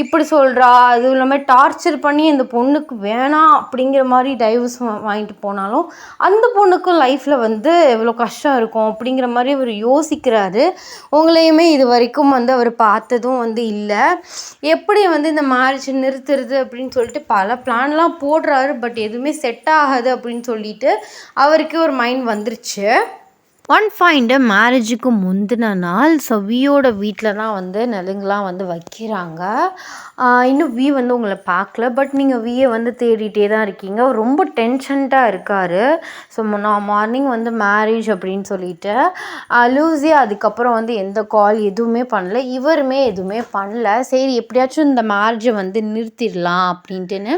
இப்படி சொல்கிறா. அதுவும் இல்லாமல் டார்ச்சர் பண்ணி அந்த பொண்ணுக்கு வேணாம் அப்படிங்கிற மாதிரி டைவர்ஸ் வாங்கிட்டு போனாலும் அந்த பொண்ணுக்கும் லைஃப்பில் வந்து எவ்வளோ கஷ்டம் இருக்கும் அப்படிங்கிற மாதிரி அவர் யோசிக்கிறாரு. உங்களையுமே இது வரைக்கும் வந்து அவர் பார்த்ததும் வந்து இல்லை. எப்படி வந்து இந்த மேரேஜ் நிறுத்துறது அப்படின்னு சொல்லிட்டு பல பிளான்லாம் போடுறாரு. பட் எதுவுமே செட் ஆகாது அப்படின்னு சொல்லிட்டு அவருக்கு ஒரு மைண்ட் வந்துருச்சு. ஒன் ஃபைன் டே மேரேஜுக்கு முந்தின நாள் வியோட வீட்டில் தான் வந்து நலுங்கெலாம் வந்து வைக்கிறாங்க. இன்னும் வந்து உங்களை பார்க்கல. பட் நீங்கள் வந்து தேடிட்டே தான் இருக்கீங்க. அவர் ரொம்ப டென்ஷன்டாக இருக்கார். ஸோ நான் மார்னிங் வந்து மேரேஜ் அப்படின்னு சொல்லிட்டு லூசியா அதுக்கப்புறம் வந்து எந்த கால் எதுவுமே பண்ணல. இவருமே எதுவுமே பண்ணல. சரி எப்படியாச்சும் இந்த மேரேஜை வந்து நிறுத்திடலாம் அப்படின்ட்டுன்னு,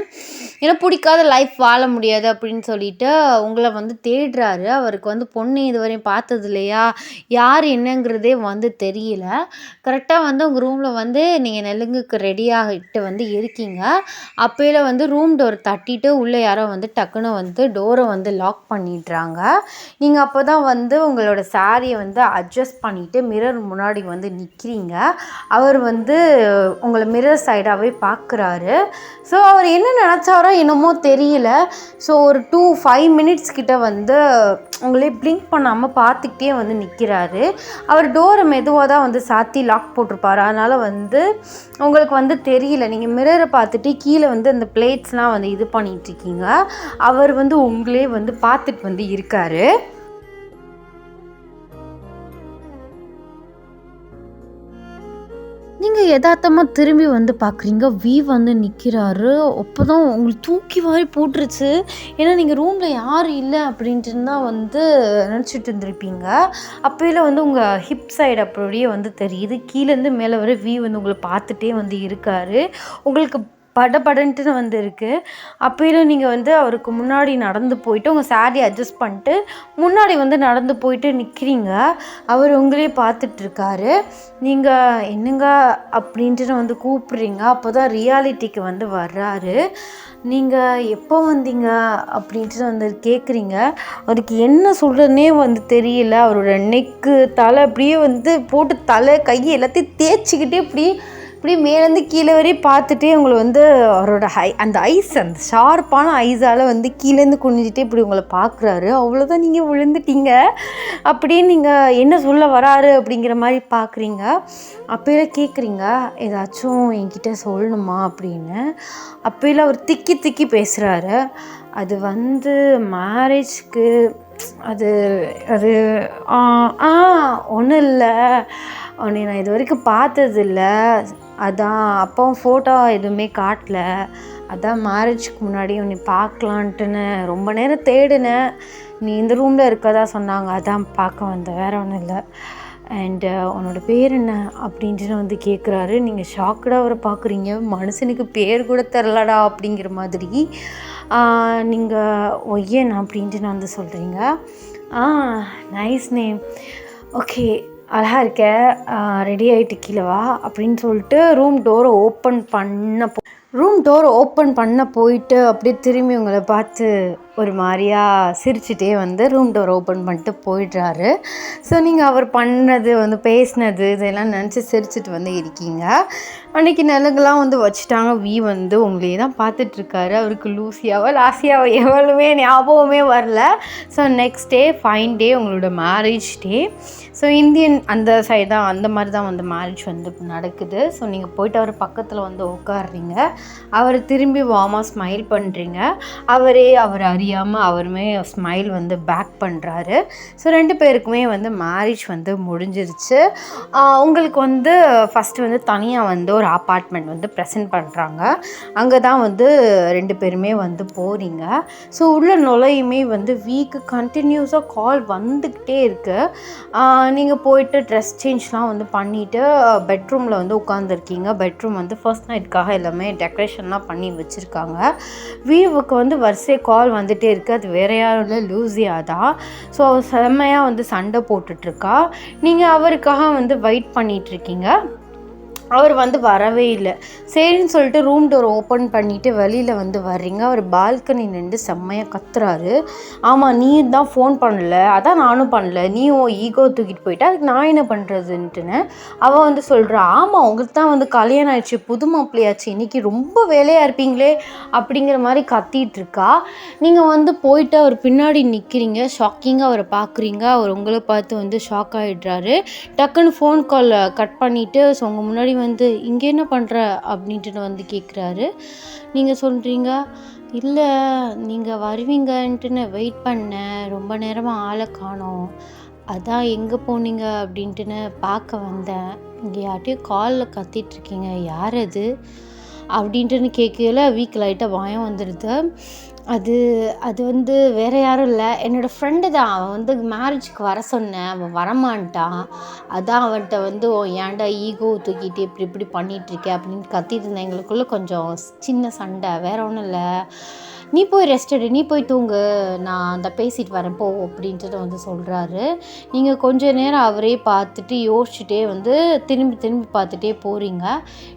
ஏன்னா பிடிக்காத லைஃப் வாழ முடியாது அப்படின்னு சொல்லிட்டு உங்களை வந்து தேடுறாரு. அவருக்கு வந்து பொண்ணு இதுவரையும் பார்த்தது இல்லையா, யார் என்னங்கிறதே வந்து தெரியல. கரெக்டாக வந்து உங்கள் ரூமில் வந்து நீங்கள் நெலுங்குக்கு ரெடியாகிட்டு வந்து இருக்கீங்க. அப்போயில வந்து ரூம் டோர் தட்டிட்டு உள்ளே யாரோ வந்து டக்குன்னு வந்து டோரை வந்து லாக் பண்ணிடுறாங்க. நீங்கள் அப்போ தான் வந்து உங்களோட சாரியை வந்து அட்ஜஸ்ட் பண்ணிவிட்டு மிரர் முன்னாடி வந்து நிற்கிறீங்க. அவர் வந்து உங்களை மிரர் சைடாகவே பார்க்குறாரு. ஸோ அவர் என்ன நினச்சாரோ என்னமோ தெரியல. ஸோ ஒரு 5 மினிட்ஸ் கிட்ட வந்து உங்களே பிளிங்க் பண்ணாமல் பார்த்துக்கிட்டே வந்து நிற்கிறாரு. அவர் டோரை மெதுவாக தான் வந்து சாத்தி லாக் போட்டிருப்பார். அதனால் வந்து உங்களுக்கு வந்து தெரியல. நீங்கள் மிரரை பார்த்துட்டு கீழே வந்து அந்த பிளேட்ஸ்லாம் வந்து இது பண்ணிகிட்ருக்கீங்க. அவர் வந்து உங்களே வந்து பார்த்துட்டு வந்து இருக்கார். நீங்கள் யதார்த்தமாக திரும்பி வந்து பார்க்குறீங்க. வந்து நிற்கிறாரு. அப்போ தான் உங்களுக்கு தூக்கி வாரி போட்டுருச்சு. ஏன்னா நீங்கள் ரூமில் யாரும் இல்லை அப்படின்ட்டு தான் வந்து நினச்சிட்டு இருந்திருப்பீங்க. அப்போயில வந்து உங்கள் ஹிப் சைடு அப்படியே வந்து தெரியுது. கீழேருந்து மேலே வர வந்து உங்களை பார்த்துட்டே வந்து இருக்கார். உங்களுக்கு படபடன்ட்டு வந்து இருக்குது. அப்போயில நீங்கள் வந்து அவருக்கு முன்னாடி நடந்து போயிட்டு உங்கள் சாரி அட்ஜஸ்ட் பண்ணிட்டு முன்னாடி வந்து நடந்து போயிட்டு நிற்கிறீங்க. அவர் உங்களே பார்த்துட்ருக்காரு. நீங்கள் என்னங்க அப்படின்ட்டு வந்து கூப்பிட்றீங்க. அப்போ தான் ரியாலிட்டிக்கு வந்து வர்றாரு. நீங்கள் எப்போ வந்தீங்க அப்படின்ட்டு வந்து கேட்குறீங்க. அவருக்கு என்ன சொல்கிறதுனே வந்து தெரியல. அவரோட நெக்கு தலை அப்படியே வந்து போட்டு தலை கையை எல்லாத்தையும் தேய்ச்சிக்கிட்டே இப்படி மேலேருந்து கீழே வரையும் பார்த்துட்டே உங்களை வந்து அவரோட அந்த ஐஸ் அந்த ஷார்ப்பான ஐஸால் வந்து கீழேருந்து குனிஞ்சிட்டே இப்படி உங்களை பார்க்குறாரு. அவ்வளோதான், நீங்கள் விழுந்துட்டீங்க அப்படின்னு நீங்கள் என்ன சொல்ல வராரு அப்படிங்கிற மாதிரி பார்க்குறீங்க. அப்போயில கேட்குறீங்க ஏதாச்சும் என்கிட்ட சொல்லணுமா அப்படின்னு. அப்போயில அவர் திக்கி பேசுகிறாரு. அது வந்து மேரேஜ்க்கு அது அது ஒன்றும் இல்லை, உன்னை நான் இது வரைக்கும் பார்த்ததில்ல, அதான் அப்பாவும் ஃபோட்டோ எதுவுமே காட்டல, அதான் மேரேஜ்க்கு முன்னாடி உன்னை பார்க்கலான்ட்டுன்னு ரொம்ப நேரம் தேடினேன், நீ இந்த ரூமில் இருக்கதா சொன்னாங்க, அதான் பார்க்க வந்தேன், வேறு ஒன்றும் இல்லை. அண்டு உன்னோட பேர் என்ன அப்படின்ட்டு வந்து கேட்குறாரு. நீங்கள் ஷாக்கடாக அவரை பார்க்குறீங்க. மனுஷனுக்கு பேர் கூட தெரிலடா அப்படிங்கிற மாதிரி. நீங்கள் ஒய்யன் அப்படின்ட்டு நான் வந்து சொல்கிறீங்க. நைஸ் நேம், ஓகே அழகாக இருக்க, ரெடி ஆகிட்டு கீழே வா அப்படின்னு சொல்லிட்டு ரூம் டோரை ஓப்பன் பண்ண போயிட்டு அப்படியே திரும்பி உங்களை பார்த்து ஒரு மாதிரியா சிரிச்சுட்டே வந்து ரூம் டோர் ஓப்பன் பண்ணிட்டு போயிடுறாரு. ஸோ நீங்கள் அவர் பண்ணது வந்து பேசினது இதெல்லாம் நினச்சி சிரிச்சுட்டு வந்து இருக்கீங்க. அன்றைக்கி நலுங்கெல்லாம் வந்து வச்சுட்டாங்க. வந்து உங்களையே தான் பார்த்துட்ருக்காரு. அவருக்கு லூசியாவோ லாசியாவோ எவ்வளவுமே ஞாபகமே வரல. So next day fine day உங்களோட மேரேஜ் டே. ஸோ இந்தியன் அந்த சைடு தான் அந்த மாதிரி தான் வந்து மேரேஜ் வந்து நடக்குது. ஸோ நீங்கள் போய்ட்டு அவர் பக்கத்தில் வந்து உட்காடுறீங்க. அவர் திரும்பி வார்மாக ஸ்மைல் பண்ணுறீங்க. அவர் அறியாமல் அவருமே ஸ்மைல் வந்து பேக் பண்ணுறாரு. ஸோ 2 பேருக்குமே வந்து மேரேஜ் வந்து முடிஞ்சிருச்சு. உங்களுக்கு வந்து ஃபஸ்ட்டு வந்து தனியாக வந்து ஒரு அப்பார்ட்மெண்ட் வந்து ப்ரெசென்ட் பண்ணுறாங்க. அங்கே தான் வந்து 2 பேருமே வந்து போகிறீங்க. ஸோ உள்ள நுழையுமே வந்து வீக்கு கண்டினியூஸாக கால் வந்துக்கிட்டே இருக்குது. நீங்கள் போயிட்டு ட்ரெஸ் சேஞ்ச்லாம் வந்து பண்ணிவிட்டு பெட்ரூமில் வந்து உட்காந்துருக்கீங்க. பெட்ரூம் வந்து ஃபர்ஸ்ட் நைட்டுக்காக எல்லாமே டெக்கரேஷன்லாம் பண்ணி வச்சுருக்காங்க. வீவுக்கு வந்து வரிசை கால் வந்துகிட்டே இருக்குது. அது வேறு யாரும் இல்லை, லூசியா தான். ஸோ அவர் செம்மையாக வந்து சண்டை போட்டுட்ருக்கா. நீங்கள் அவருக்காக வந்து வெயிட் பண்ணிகிட்ருக்கீங்க. அவர் வந்து வரவே இல்லை. சரின்னு சொல்லிட்டு ரூம் டோர் ஓப்பன் பண்ணிவிட்டு வெளியில் வந்து வர்றீங்க. அவர் பால்கனி நின்று செம்மையாக கத்துறாரு. ஆமாம், நீ தான் ஃபோன் பண்ணல, அதான் நானும் பண்ணல, நீ உன் ஈகோ தூக்கிட்டு போயிட்டா, அதுக்கு நான் என்ன பண்ணுறதுன்ட்டுன்னு அவள் வந்து சொல்கிறா. ஆமாம், உங்களுக்கு தான் வந்து கல்யாணம் ஆயிடுச்சு, புது மாப்பிள்ளையாச்சு, இன்றைக்கி ரொம்ப வேலையாக இருப்பீங்களே அப்படிங்கிற மாதிரி கத்திகிட்ருக்கா. நீங்கள் வந்து போயிட்டு அவர் பின்னாடி நிற்கிறீங்க. ஷாக்கிங்காக அவரை பார்க்குறீங்க. அவர் உங்களை பார்த்து வந்து ஷாக் ஆகிடுறாரு. டக்குன்னு ஃபோன் கால் கட் பண்ணிவிட்டு ஸோ உங்கள் முன்னாடி வந்து இங்கே என்ன பண்ணுற அப்படின்ட்டு வந்து கேட்குறாரு. நீங்கள் சொல்கிறீங்க, இல்லை நீங்கள் வருவீங்கன்ட்டுன்னு வெயிட் பண்ணேன், ரொம்ப நேரமாக ஆளை காணோம், அதான் எங்கே போனீங்க அப்படின்ட்டுன்னு பார்க்க வந்தேன், இங்கே யார்ட்டையும் காலில் கத்திட்ருக்கீங்க, யார் அது அப்படின்ட்டுன்னு கேட்கல வீக் லைட்டாக பயம் வந்துடுது. அது வந்து வேறு யாரும் இல்லை, என்னோடய ஃப்ரெண்டு தான். அவன் வந்து மேரேஜுக்கு வர சொன்னேன், அவன் வரமான்ட்டான், அதான் அவன்கிட்ட வந்து ஏன்டா ஈகோ தூக்கிட்டு இப்படி பண்ணிகிட்ருக்கேன் அப்படின்னு கத்திட்டு இருந்தேன். எங்களுக்குள்ளே கொஞ்சம் சின்ன சண்டை, வேறு ஒன்றும் இல்லை, நீ போய் ரெஸ்ட் எடு, நீ போய் தூங்கு, நான் அந்த பேசிட்டு வரேன் போ அப்படின்ட்டு வந்து சொல்கிறாரு. நீங்கள் கொஞ்ச நேரம் அவரே பார்த்துட்டு யோசிச்சுட்டே வந்து திரும்பி பார்த்துட்டே போகிறீங்க.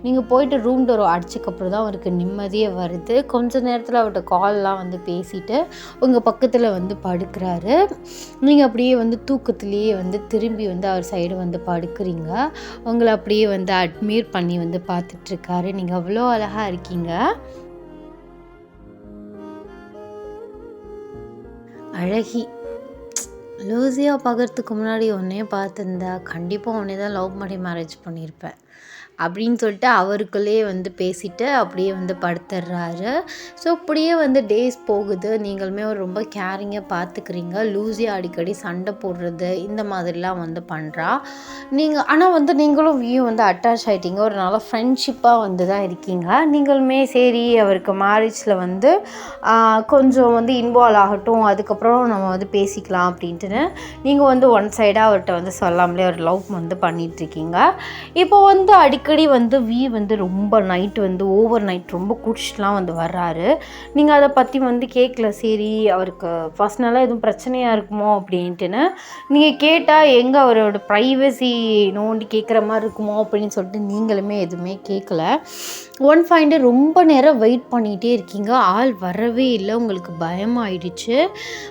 நீங்கள் போயிட்டு ரூம் டோர் அடிச்சக்கப்புறம் தான் அவருக்கு நிம்மதியே வருது. கொஞ்ச நேரத்தில் அவர்கிட்ட கால்லாம் வந்து பேசிட்டு உங்கள் பக்கத்தில் வந்து படுக்கிறாரு. நீங்கள் அப்படியே வந்து தூக்கத்துலேயே வந்து திரும்பி வந்து அவர் சைடு வந்து படுக்கிறீங்க. உங்களை அப்படியே வந்து அட்மையர் பண்ணி வந்து பார்த்துட்ருக்காரு. நீங்கள் அவ்வளோ அழகாக இருக்கீங்க. அழகி லூசியா பார்க்குறதுக்கு முன்னாடி உன்னையே பார்த்துருந்தா கண்டிப்பாக உன்னை தான் லவ் பண்ணி மேரேஜ் பண்ணியிருப்பேன் அப்படின்னு சொல்லிட்டு அவருக்குள்ளேயே வந்து பேசிட்டு அப்படியே வந்து படுத்துடுறாரு. ஸோ அப்படியே வந்து டேஸ் போகுது. நீங்களுமே ஒரு ரொம்ப கேரிங்காக பார்த்துக்கிறீங்க. லூசியாக அடிக்கடி சண்டை போடுறது இந்த மாதிரிலாம் வந்து பண்ணுறா. ஆனால் வந்து நீங்களும் வந்து அட்டாச் ஆகிட்டீங்க. ஒரு நல்ல ஃப்ரெண்ட்ஷிப்பாக வந்து தான் இருக்கீங்க. நீங்களுமே சரி அவருக்கு மேரேஜில் வந்து கொஞ்சம் வந்து இன்வால்வ் ஆகட்டும், அதுக்கப்புறம் நம்ம வந்து பேசிக்கலாம் அப்படின்ட்டுன்னு நீங்கள் வந்து ஒன் சைடாக அவர்கிட்ட வந்து சொல்லாமலே ஒரு லவ் வந்து பண்ணிகிட்ருக்கீங்க. இப்போ வந்து அடிக்கடி வந்து வந்து ரொம்ப நைட் வந்து ஓவர் நைட் ரொம்ப குடிச்சிட்டுலாம் வந்து வர்றாரு. நீங்கள் அதை பற்றி வந்து கேட்கல. சரி அவருக்கு பர்சனலாக எதுவும் பிரச்சனையாக இருக்குமோ அப்படின்ட்டுன்னு நீங்கள் கேட்டால் எங்கே அவரோட ப்ரைவசி நோண்டி கேட்குற மாதிரி இருக்குமோ அப்படின்னு சொல்லிட்டு நீங்களுமே எதுவுமே கேட்கல. ஒன் ஃபைண்டு ரொம்ப நேரம் வெயிட் பண்ணிகிட்டே இருக்கீங்க. ஆள் வரவே இல்லை. உங்களுக்கு பயமாயிடுச்சு.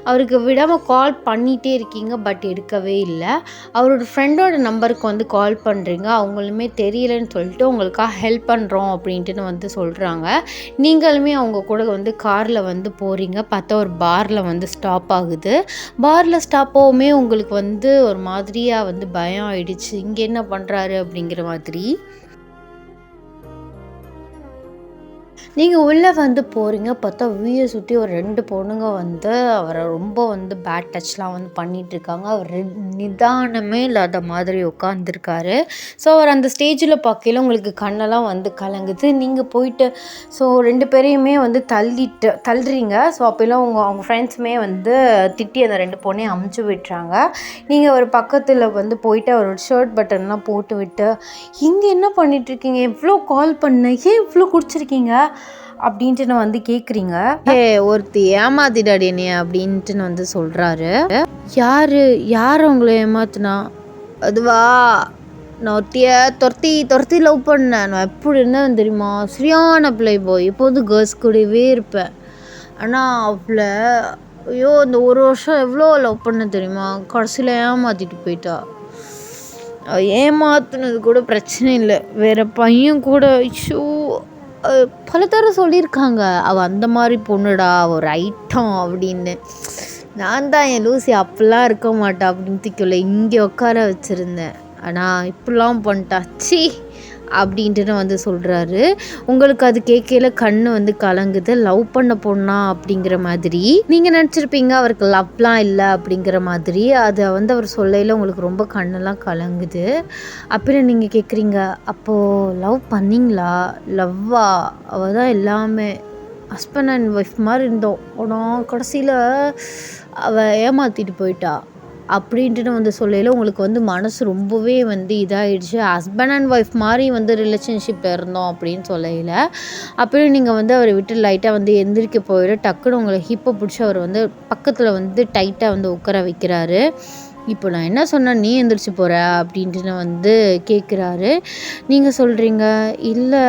அவருக்கு விடாமல் கால் பண்ணிகிட்டே இருக்கீங்க, பட் எடுக்கவே இல்லை. அவரோட ஃப்ரெண்டோட நம்பருக்கு வந்து கால் பண்ணுறீங்க. அவங்களுமே தெரியலன்னு சொல்லிட்டு உங்களுக்காக ஹெல்ப் பண்ணுறோம் அப்படின்ட்டுன்னு வந்து சொல்கிறாங்க. நீங்களுமே அவங்க கூட வந்து காரில் வந்து போகிறீங்க. பார்த்தா ஒரு பாரில் வந்து ஸ்டாப் ஆகுது. பாரில் ஸ்டாப்பாகவுமே உங்களுக்கு வந்து ஒரு மாதிரியாக வந்து பயம் ஆயிடுச்சு. இங்கே என்ன பண்ணுறாரு அப்படிங்கிற மாதிரி. நீங்கள் உள்ளே வந்து போகிறீங்க. பார்த்தா வீயை சுற்றி ஒரு 2 பொண்ணுங்க வந்து அவரை ரொம்ப வந்து பேட் டச்லாம் வந்து பண்ணிகிட்ருக்காங்க. அவர் நிதானமே இல்லாத மாதிரி உட்காந்துருக்காரு. ஸோ அவர் அந்த ஸ்டேஜில் பார்க்கையில் உங்களுக்கு கண்ணெல்லாம் வந்து கலங்குது. நீங்கள் போயிட்டு ஸோ 2 பேரையுமே வந்து தள்ளுறீங்க. ஸோ அப்போல்லாம் அவங்க ஃப்ரெண்ட்ஸுமே வந்து திட்டி அந்த 2 பொண்ணையும் அமுச்சு விட்டுறாங்க. நீங்கள் ஒரு பக்கத்தில் வந்து போயிட்டு அவரோட ஷர்ட் பட்டன்லாம் போட்டு விட்டு, இங்கே என்ன பண்ணிகிட்ருக்கீங்க, எவ்வளோ கால் பண்ண, ஏன் இவ்வளோ குடிச்சிருக்கீங்க அப்படின்ட்டு நான் வந்து கேட்குறீங்க. ஒருத்தி ஏமாத்திடாடி என்னைய அப்படின்ட்டு வந்து சொல்கிறாரு. யார் உங்களை ஏமாத்துனா? அதுவா, நான் ஒருத்தியை துரத்தி லவ் பண்ணேன். நான் எப்படி இருந்தேன் தெரியுமா, சரியான பிள்ளை போய், எப்போதும் கேர்ள்ஸ் கூடவே இருப்பேன். ஆனால் அவளை ஐயோ இந்த ஒரு வருஷம் எவ்வளோ லவ் பண்ண தெரியுமா, கடைசியில் ஏமாற்றிட்டு போயிட்டா. ஏமாத்துனது கூட பிரச்சனை இல்லை, வேறு பையன் கூட ஐயோ பல தடவை சொல்லியிருக்காங்க அவள் அந்த மாதிரி பொண்ணுடா, ஒரு ஐட்டம் அப்படின்னு. நான் தான் என் லூசி அப்படிலாம் இருக்க மாட்டா அப்படின்னு தூக்கல இங்கே உட்கார வச்சுருந்தேன். ஆனால் இப்படிலாம் பண்ணிட்டா சி அப்படின்ட்டு வந்து சொல்கிறாரு. உங்களுக்கு அது கேட்கல கண்ணு வந்து கலங்குது, லவ் பண்ண பொண்ணா அப்படிங்கிற மாதிரி நீங்கள் நினச்சிருப்பீங்க, அவருக்கு லவ்லாம் இல்லை அப்படிங்கிற மாதிரி. அதை வந்து அவர் சொல்லையில் உங்களுக்கு ரொம்ப கண்ணெல்லாம் கலங்குது. அப்படின்னு நீங்கள் கேட்குறீங்க, அப்போது லவ் பண்ணிங்களா? லவ்வா? அவள் தான் எல்லாமே, ஹஸ்பண்ட் அண்ட் ஒய்ஃப் மாதிரி இருந்தோம், ஆனால் கடைசியில் அவள் ஏமாற்றிட்டு போயிட்டா அப்படின்ட்டு வந்து சொல்லையில் உங்களுக்கு வந்து மனசு ரொம்பவே வந்து இதாகிடுச்சு. ஹஸ்பண்ட் அண்ட் ஒய்ஃப் மாதிரி வந்து ரிலேஷன்ஷிப்பில் இருந்தோம் அப்படின்னு சொல்லையில் அப்படின்னு நீங்கள் வந்து அவரை விட்டு லைட்டாக வந்து எந்திரிக்க போயிட டக்குன்னு உங்களை ஹிப்பை பிடிச்சி அவர் வந்து பக்கத்தில் வந்து டைட்டாக வந்து உட்கார வைக்கிறாரு. இப்போ நான் என்ன சொன்னேன், நீ எந்திரிச்சு போகிற அப்படின்ட்டு வந்து கேட்குறாரு. நீங்கள் சொல்கிறீங்க, இல்லை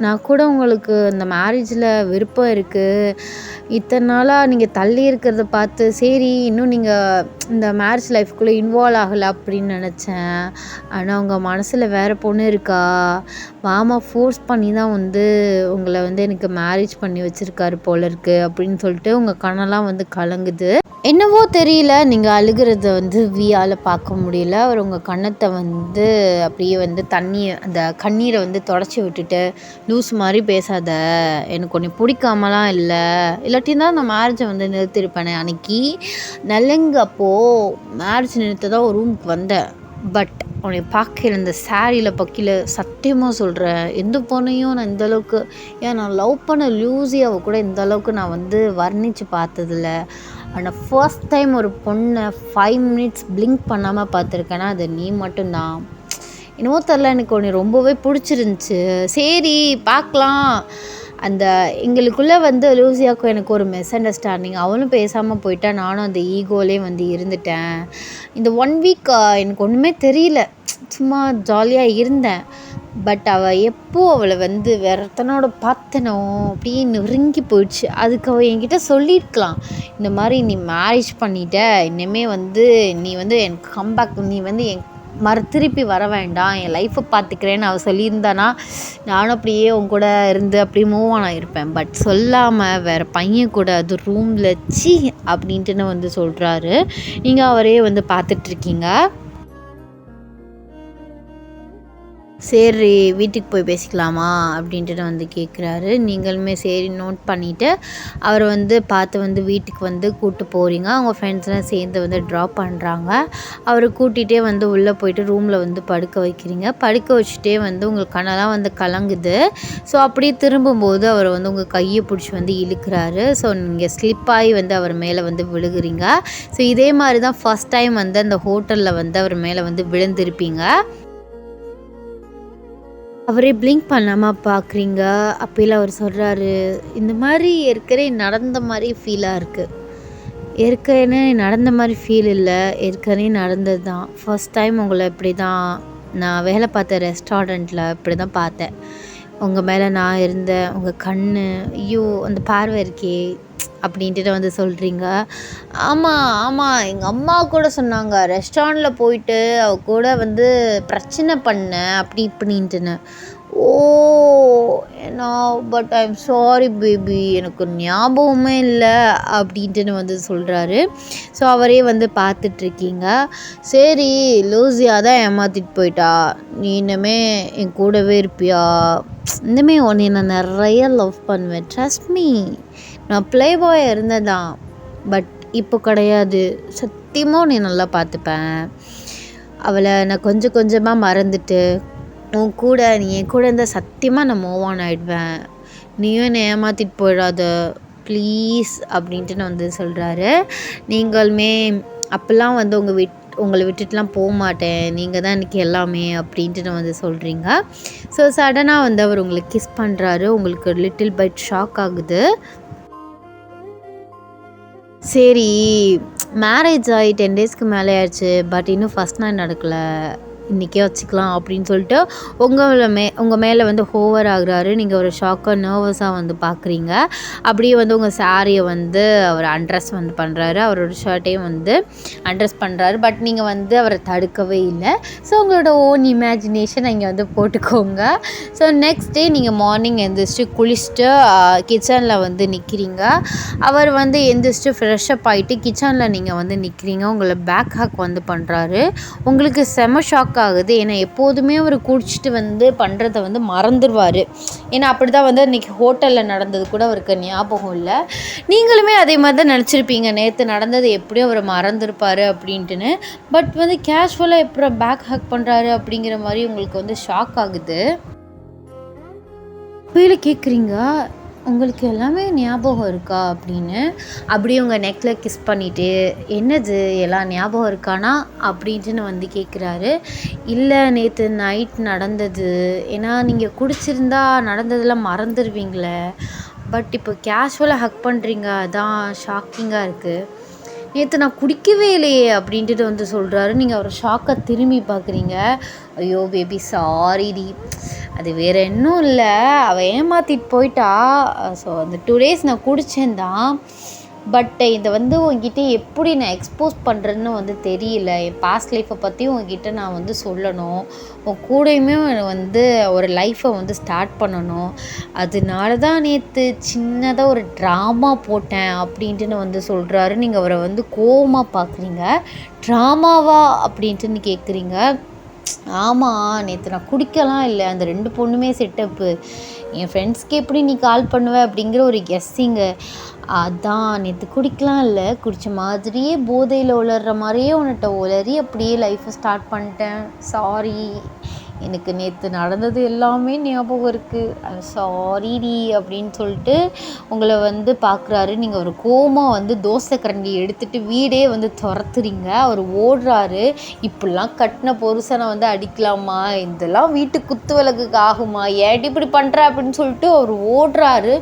நான் கூட உங்களுக்கு இந்த மேரேஜில் விருப்பம் இருக்குது, இத்தனை நாளாக நீங்கள் தள்ளி இருக்கிறத பார்த்து சரி இன்னும் நீங்கள் இந்த மேரேஜ் லைஃப்குள்ளே இன்வால்வ் ஆகலை அப்படின்னு நினச்சேன். ஆனால் உங்கள் மனசில் வேறு பொண்ணு இருக்கா, மாமா ஃபோர்ஸ் பண்ணி தான் வந்து உங்களை வந்து எனக்கு மேரேஜ் பண்ணி வச்சுருக்காரு போல இருக்குது அப்படின்னு சொல்லிட்டு உங்கள் கண்ணெல்லாம் வந்து கலங்குது. என்னவோ தெரியல, நீங்கள் அழுகிறத வந்து வியால் பார்க்க முடியல. அவர் உங்கள் கண்ணத்தை வந்து அப்படியே வந்து அந்த கண்ணீரை வந்து தொடச்சி விட்டுட்டு, லூஸ் மாதிரி பேசாத, எனக்கு ஒன்று பிடிக்காமலாம் இல்லை, இல்லாட்டி தான் நான் மேரேஜை வந்து நிறுத்திருப்பேனே. அன்னைக்கு நலங்கு அப்போது மேரேஜ் நிறுத்த தான் ஒரு ரூமுக்கு வந்தேன். பட் உன்னை பார்க்கல இந்த சாரியில் பக்கியில் சத்தியமாக சொல்கிறேன், எந்த பொண்ணையும் நான் இந்தளவுக்கு, ஏன் நான் லவ் பண்ண லூசியாவை கூட இந்தளவுக்கு நான் வந்து வர்ணித்து பார்த்ததில்ல. ஆனால் ஃபர்ஸ்ட் டைம் ஒரு பொண்ணை 5 மினிட்ஸ் பிளிங்க் பண்ணாமல் பார்த்துருக்கேன்னா அது நீ மட்டும்தான். என்னவோ தெரில, எனக்கு ஒன்று ரொம்பவே பிடிச்சிருந்துச்சி. சரி பார்க்கலாம். அந்த எங்களுக்குள்ளே வந்து லூசியாவுக்கும் எனக்கு ஒரு மிஸ் அண்டர்ஸ்டாண்டிங், அவளும் பேசாமல் போயிட்டா, நானும் அந்த ஈகோலே வந்து இருந்துட்டேன். இந்த 1 வீக் எனக்கு ஒன்றுமே தெரியல, சும்மா ஜாலியாக இருந்தேன். பட் அவளை வந்து வேறத்தனோட பார்த்தனோ அப்படியே நெருங்கி போயிடுச்சு. அதுக்கு அவள் என்கிட்ட சொல்லியிருக்கலாம், இந்த மாதிரி நீ மேரேஜ் பண்ணிட்ட, இனிமே வந்து நீ வந்து எனக்கு கம்பேக், நீ வந்து திருப்பி வர வேண்டாம், என் லைஃப்பை பார்த்துக்கிறேன்னு அவள் சொல்லியிருந்தானா நானும் அப்படியே உன் கூட இருந்து அப்படியே மூவ் ஆன் ஆகிருப்பேன். பட் சொல்லாமல் வேறு பையன் கூட அது ரூமில் சி அப்படின்ட்டுன்னு வந்து சொல்கிறாரு. நீங்கள் அவரே வந்து பார்த்துட்ருக்கீங்க. சரி வீட்டுக்கு போய் பேசிக்கலாமா அப்படின்ட்டு வந்து கேட்குறாரு. நீங்களுமே சரி நோட் பண்ணிவிட்டு அவரை வந்து பார்த்து வந்து வீட்டுக்கு வந்து கூப்பிட்டு போகிறீங்க. அவங்க ஃப்ரெண்ட்ஸ்லாம் சேர்ந்து வந்து ட்ராப் பண்ணுறாங்க. அவரை கூட்டிகிட்டே வந்து உள்ளே போயிட்டு ரூமில் வந்து படுக்க வைக்கிறீங்க. படுக்க வச்சுட்டே வந்து உங்களுக்கு கண்ணெல்லாம் வந்து கலங்குது. ஸோ அப்படியே திரும்பும்போது அவர் வந்து உங்கள் கையை பிடிச்சி வந்து இழுக்கிறாரு. ஸோ நீங்கள் ஸ்லிப்பாகி வந்து அவர் மேலே வந்து விழுகுறீங்க. ஸோ இதே மாதிரி தான் ஃபஸ்ட் டைம் வந்து அந்த ஹோட்டலில் வந்து அவர் மேலே வந்து விழுந்திருப்பீங்க. அவரே பிளிங்க் பண்ணாமல் பார்க்குறீங்க. அப்போல அவர் சொல்கிறாரு, இந்த மாதிரி ஏற்கனவே நடந்த மாதிரி ஃபீலாக இருக்குது. ஏற்கனவே நடந்த மாதிரி ஃபீல் இல்லை, ஏற்கனவே நடந்தது தான். ஃபர்ஸ்ட் டைம் உங்களை இப்படி தான் நான் வேலை பார்த்த ரெஸ்டாரண்ட்டில் இப்படி தான் பார்த்தேன். உங்கள் மேலே நான் இருந்தேன், உங்கள் கண், ஐயோ அந்த பார்வை இருக்கே அப்படின்ட்டு வந்து சொல்கிறீங்க. ஆமாம் எங்கள் அம்மா கூட சொன்னாங்க, ரெஸ்டாரண்ட்டில் போயிட்டு அவ கூட வந்து பிரச்சனை பண்ணேன் அப்படி இப்படின்ட்டுன்னு. ஓ ஏன்னா but I am sorry baby, எனக்கு ஞாபகமே இல்லை அப்படின்ட்டுன்னு வந்து சொல்கிறாரு. ஸோ அவரே வந்து பார்த்துட்ருக்கீங்க. சரி லூசியா தான் ஏமாற்றிட்டு போயிட்டா, நீ இன்னமே என் கூடவே இருப்பியா, இந்தமே உன்னை நான் நிறைய லவ் பண்ணுவேன், ட்ரஸ்ட் மீ. நான் ப்ளே பாய் இருந்ததான், பட் இப்போ கிடையாது, சத்தியமாக உன்னை நல்லா பார்த்துப்பேன். அவளை நான் கொஞ்சம் கொஞ்சமாக மறந்துட்டு உன் கூட நீ என் கூட இருந்தால் சத்தியமாக நான் மூவ் ஆன் ஆகிடுவேன். நீயும் என்னை ஏமாற்றிட்டு போயிடாத ப்ளீஸ் அப்படின்ட்டு நான் வந்து சொல்கிறாரு. நீங்களுமே அப்போல்லாம் வந்து உங்களை விட்டுட்டுலாம் போக மாட்டேன், நீங்கள் தான் எனக்கு எல்லாமே அப்படின்ட்டு நான் வந்து சொல்கிறீங்க. ஸோ சடனாக வந்து அவர் உங்களுக்கு கிஸ் பண்ணுறாரு. உங்களுக்கு லிட்டில் பைட் ஷாக் ஆகுது. சரி மேரேஜ் ஆகி 10 டேஸ்க்கு மேலே ஆயிடுச்சு, பட் இன்னும் ஃபஸ்ட் நைட் நடக்கலை, இன்றைக்கே வச்சுக்கலாம் அப்படின்னு சொல்லிட்டு உங்கள் மேலே வந்து ஹோவர் ஆகுறாரு. நீங்கள் ஒரு ஷாக்காக நர்வஸாக வந்து பார்க்குறீங்க. அப்படியே வந்து உங்கள் சாரியை வந்து அவர் அண்ட்ரெஸ் வந்து பண்ணுறாரு. அவரோட ஷர்ட்டையும் வந்து அண்ட்ரெஸ் பண்ணுறாரு. பட் நீங்கள் வந்து அவரை தடுக்கவே இல்லை. ஸோ உங்களோட ஓன் இமேஜினேஷன் இங்கே வந்து போட்டுக்கோங்க. ஸோ நெக்ஸ்ட் டே நீங்கள் மார்னிங் எழுந்திரிச்சிட்டு குளிச்சுட்டு கிச்சனில் வந்து நிற்கிறீங்க. அவர் வந்து எழுந்திரிச்சிட்டு ஃப்ரெஷ்அப் ஆகிட்டு கிச்சனில் நீங்கள் வந்து நிற்கிறீங்க. உங்களை பேக் ஹேக் வந்து பண்ணுறாரு. உங்களுக்கு செம ஷாக் ஆகுது. ஏன்னா எப்போதுமே அவர் குடிச்சிட்டு வந்து பண்ணுறத வந்து மறந்துடுவார். ஏன்னா அப்படி தான் வந்து இன்றைக்கி ஹோட்டலில் நடந்தது கூட அவருக்கு ஞாபகம் இல்லை. நீங்களுமே அதே மாதிரி தான் நினச்சிருப்பீங்க, நேற்று நடந்தது எப்படியும் அவர் மறந்துருப்பார் அப்படின்ட்டுன்னு. பட் வந்து கேஷுவலாக எப்படி பேக் ஹேக் பண்ணுறாரு அப்படிங்கிற மாதிரி உங்களுக்கு வந்து ஷாக் ஆகுது. கீழே கேட்குறீங்க, உங்களுக்கு எல்லாமே ஞாபகம் இருக்கா அப்படின்னு. அப்படியே உங்கள் நெக்கில் கிஸ் பண்ணிவிட்டு, என்னது எல்லாம் ஞாபகம் இருக்கானா அப்படின்ட்டுன்னு வந்து கேட்குறாரு. இல்லை, நேற்று நைட் நடந்தது. ஏன்னா நீங்கள் குடிச்சிருந்தா நடந்ததெல்லாம் மறந்துடுவீங்களே. பட் இப்போ கேஷுவலாக ஹக் பண்ணுறீங்க, அதான் ஷாக்கிங்காக இருக்குது. நேற்று நான் குடிக்கவே இல்லையே அப்படின்ட்டு வந்து சொல்கிறாரு. நீங்கள் ஒரு ஷாக்காக திரும்பி பார்க்குறீங்க. ஐயோ பேபி சாரிடி, அது வேறு இன்னும் இல்லை, அவள் ஏமாற்றிட்டு போயிட்டா. ஸோ அந்த 2 days நான் குடித்தேன் தான். பட் இதை வந்து உங்ககிட்ட எப்படி நான் எக்ஸ்போஸ் பண்ணுறேன்னு வந்து தெரியல. என் பாஸ்ட் லைஃப்பை பற்றியும் உங்ககிட்ட நான் வந்து சொல்லணும். உன் கூடயுமே வந்து ஒரு லைஃப்பை வந்து ஸ்டார்ட் பண்ணணும். அதனால தான் நேற்று சின்னதாக ஒரு ட்ராமா போட்டேன் அப்படின்ட்டுன்னு வந்து சொல்கிறாரு. நீங்கள் அவரை வந்து கோவமாக பார்க்குறீங்க. ட்ராமாவா அப்படின்ட்டுன்னு கேட்குறீங்க. ஆமாம், நேற்று நான் குடிக்கலாம் இல்லை, அந்த 2 பொண்ணுமே செட்டப்பு. என் ஃப்ரெண்ட்ஸ்க்கு எப்படி நீ கால் பண்ணுவ அப்படிங்கிற ஒரு கெஸ்ஸிங்கு. அதான் நேற்று குடிக்கலாம் இல்லை, குடித்த மாதிரியே போதையில் உளர்ற மாதிரியே உன்கிட்ட உளறி அப்படியே லைஃப்பை ஸ்டார்ட் பண்ணிட்டேன். சாரி, எனக்கு நேற்று நடந்தது எல்லாமே ஞாபகம் இருக்குது, சாரிடி அப்படின்னு சொல்லிட்டு உங்களை வந்து பார்க்குறாரு. நீங்கள் ஒரு கோவமாக வந்து தோசை கரண்டி எடுத்துகிட்டு வீடே வந்து துரத்துறீங்க. அவர் ஓடுறாரு. இப்படிலாம் கட்டின புருஷனை வந்து அடிக்கலாமா, இதெல்லாம் வீட்டு குத்து விளக்குக்கு ஆகுமா, ஏடி இப்படி பண்ணுற அப்படின்னு சொல்லிட்டு அவர் ஓடுறாரு.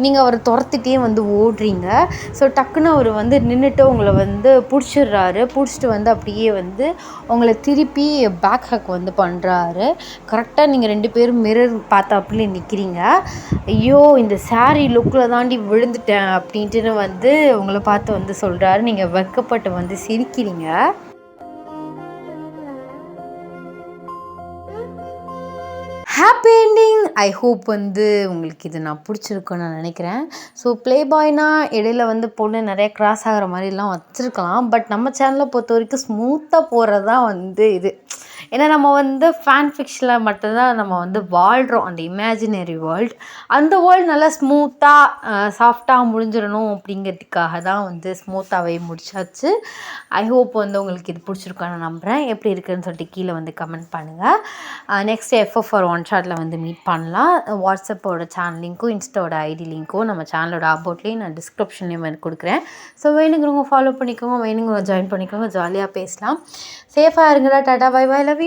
நீங்கள் அவரை துரத்திட்டே வந்து ஓடுறீங்க. ஸோ டக்குன்னு அவர் வந்து நின்றுட்டு உங்களை வந்து பிடிச்சிடுறாரு. பிடிச்சிட்டு வந்து அப்படியே வந்து உங்களை திருப்பி பேக் ஹேக் வந்து பண்ணுறாரு. கரெக்டாக நீங்கள் 2 பேரும் மிரர் பார்த்தாப்புல நிற்கிறீங்க. ஐயோ, இந்த சாரீ லுக்கில் தாண்டி விழுந்துட்டேன் அப்படின்ட்டுன்னு வந்து உங்களை பார்த்து வந்து சொல்கிறாரு. நீங்கள் வெட்கப்பட்டு வந்து சிரிக்கிறீங்க. Happy ending. ஐ ஹோப் வந்து உங்களுக்கு இது நான் பிடிச்சிருக்குன்னு நான் நினைக்கிறேன். ஸோ ப்ளே பாய்னா இடையில வந்து பொண்ணு நிறைய கிராஸ் ஆகிற மாதிரிலாம் வச்சுருக்கலாம். பட் நம்ம சேனலை பொறுத்த வரைக்கும் ஸ்மூத்தாக போகிறது தான் வந்து இது. ஏன்னா நம்ம வந்து ஃபேன் ஃபிக்ஷனில் மட்டும்தான் நம்ம வந்து வாழ்கிறோம், அந்த இமேஜினரி வேர்ல்டு. அந்த வேர்ல்டு நல்லா ஸ்மூத்தாக சாஃப்டாக முடிஞ்சிடணும் அப்படிங்கிறதுக்காக தான் வந்து ஸ்மூத்தாகவே முடிச்சாச்சு. ஐ ஹோப் வந்து உங்களுக்கு இது பிடிச்சிருக்கான்னு நம்புகிறேன். எப்படி இருக்குதுன்னு சொல்லிட்டு கீழே வந்து கமெண்ட் பண்ணுங்கள். நெக்ஸ்ட் FF ஒன் ஷாட்டில் வந்து மீட் பண்ணலாம். வாட்ஸ்அப்போட சேனல் லிங்க்கும் இன்ஸ்டாவோட ஐடி லிங்க்கும் நம்ம சேனலோட அபவுட்லேயும் நான் டிஸ்கிரிப்ஷன்லேயும் வந்து கொடுக்குறேன். ஸோ வேணுங்கிறவங்க ஃபாலோ பண்ணிக்கோங்க, வேணுங்கிறவங்க ஜாயின் பண்ணிக்கோங்க, ஜாலியாக பேசலாம். சேஃபாக இருங்கடா. Tata, bye bye, love you.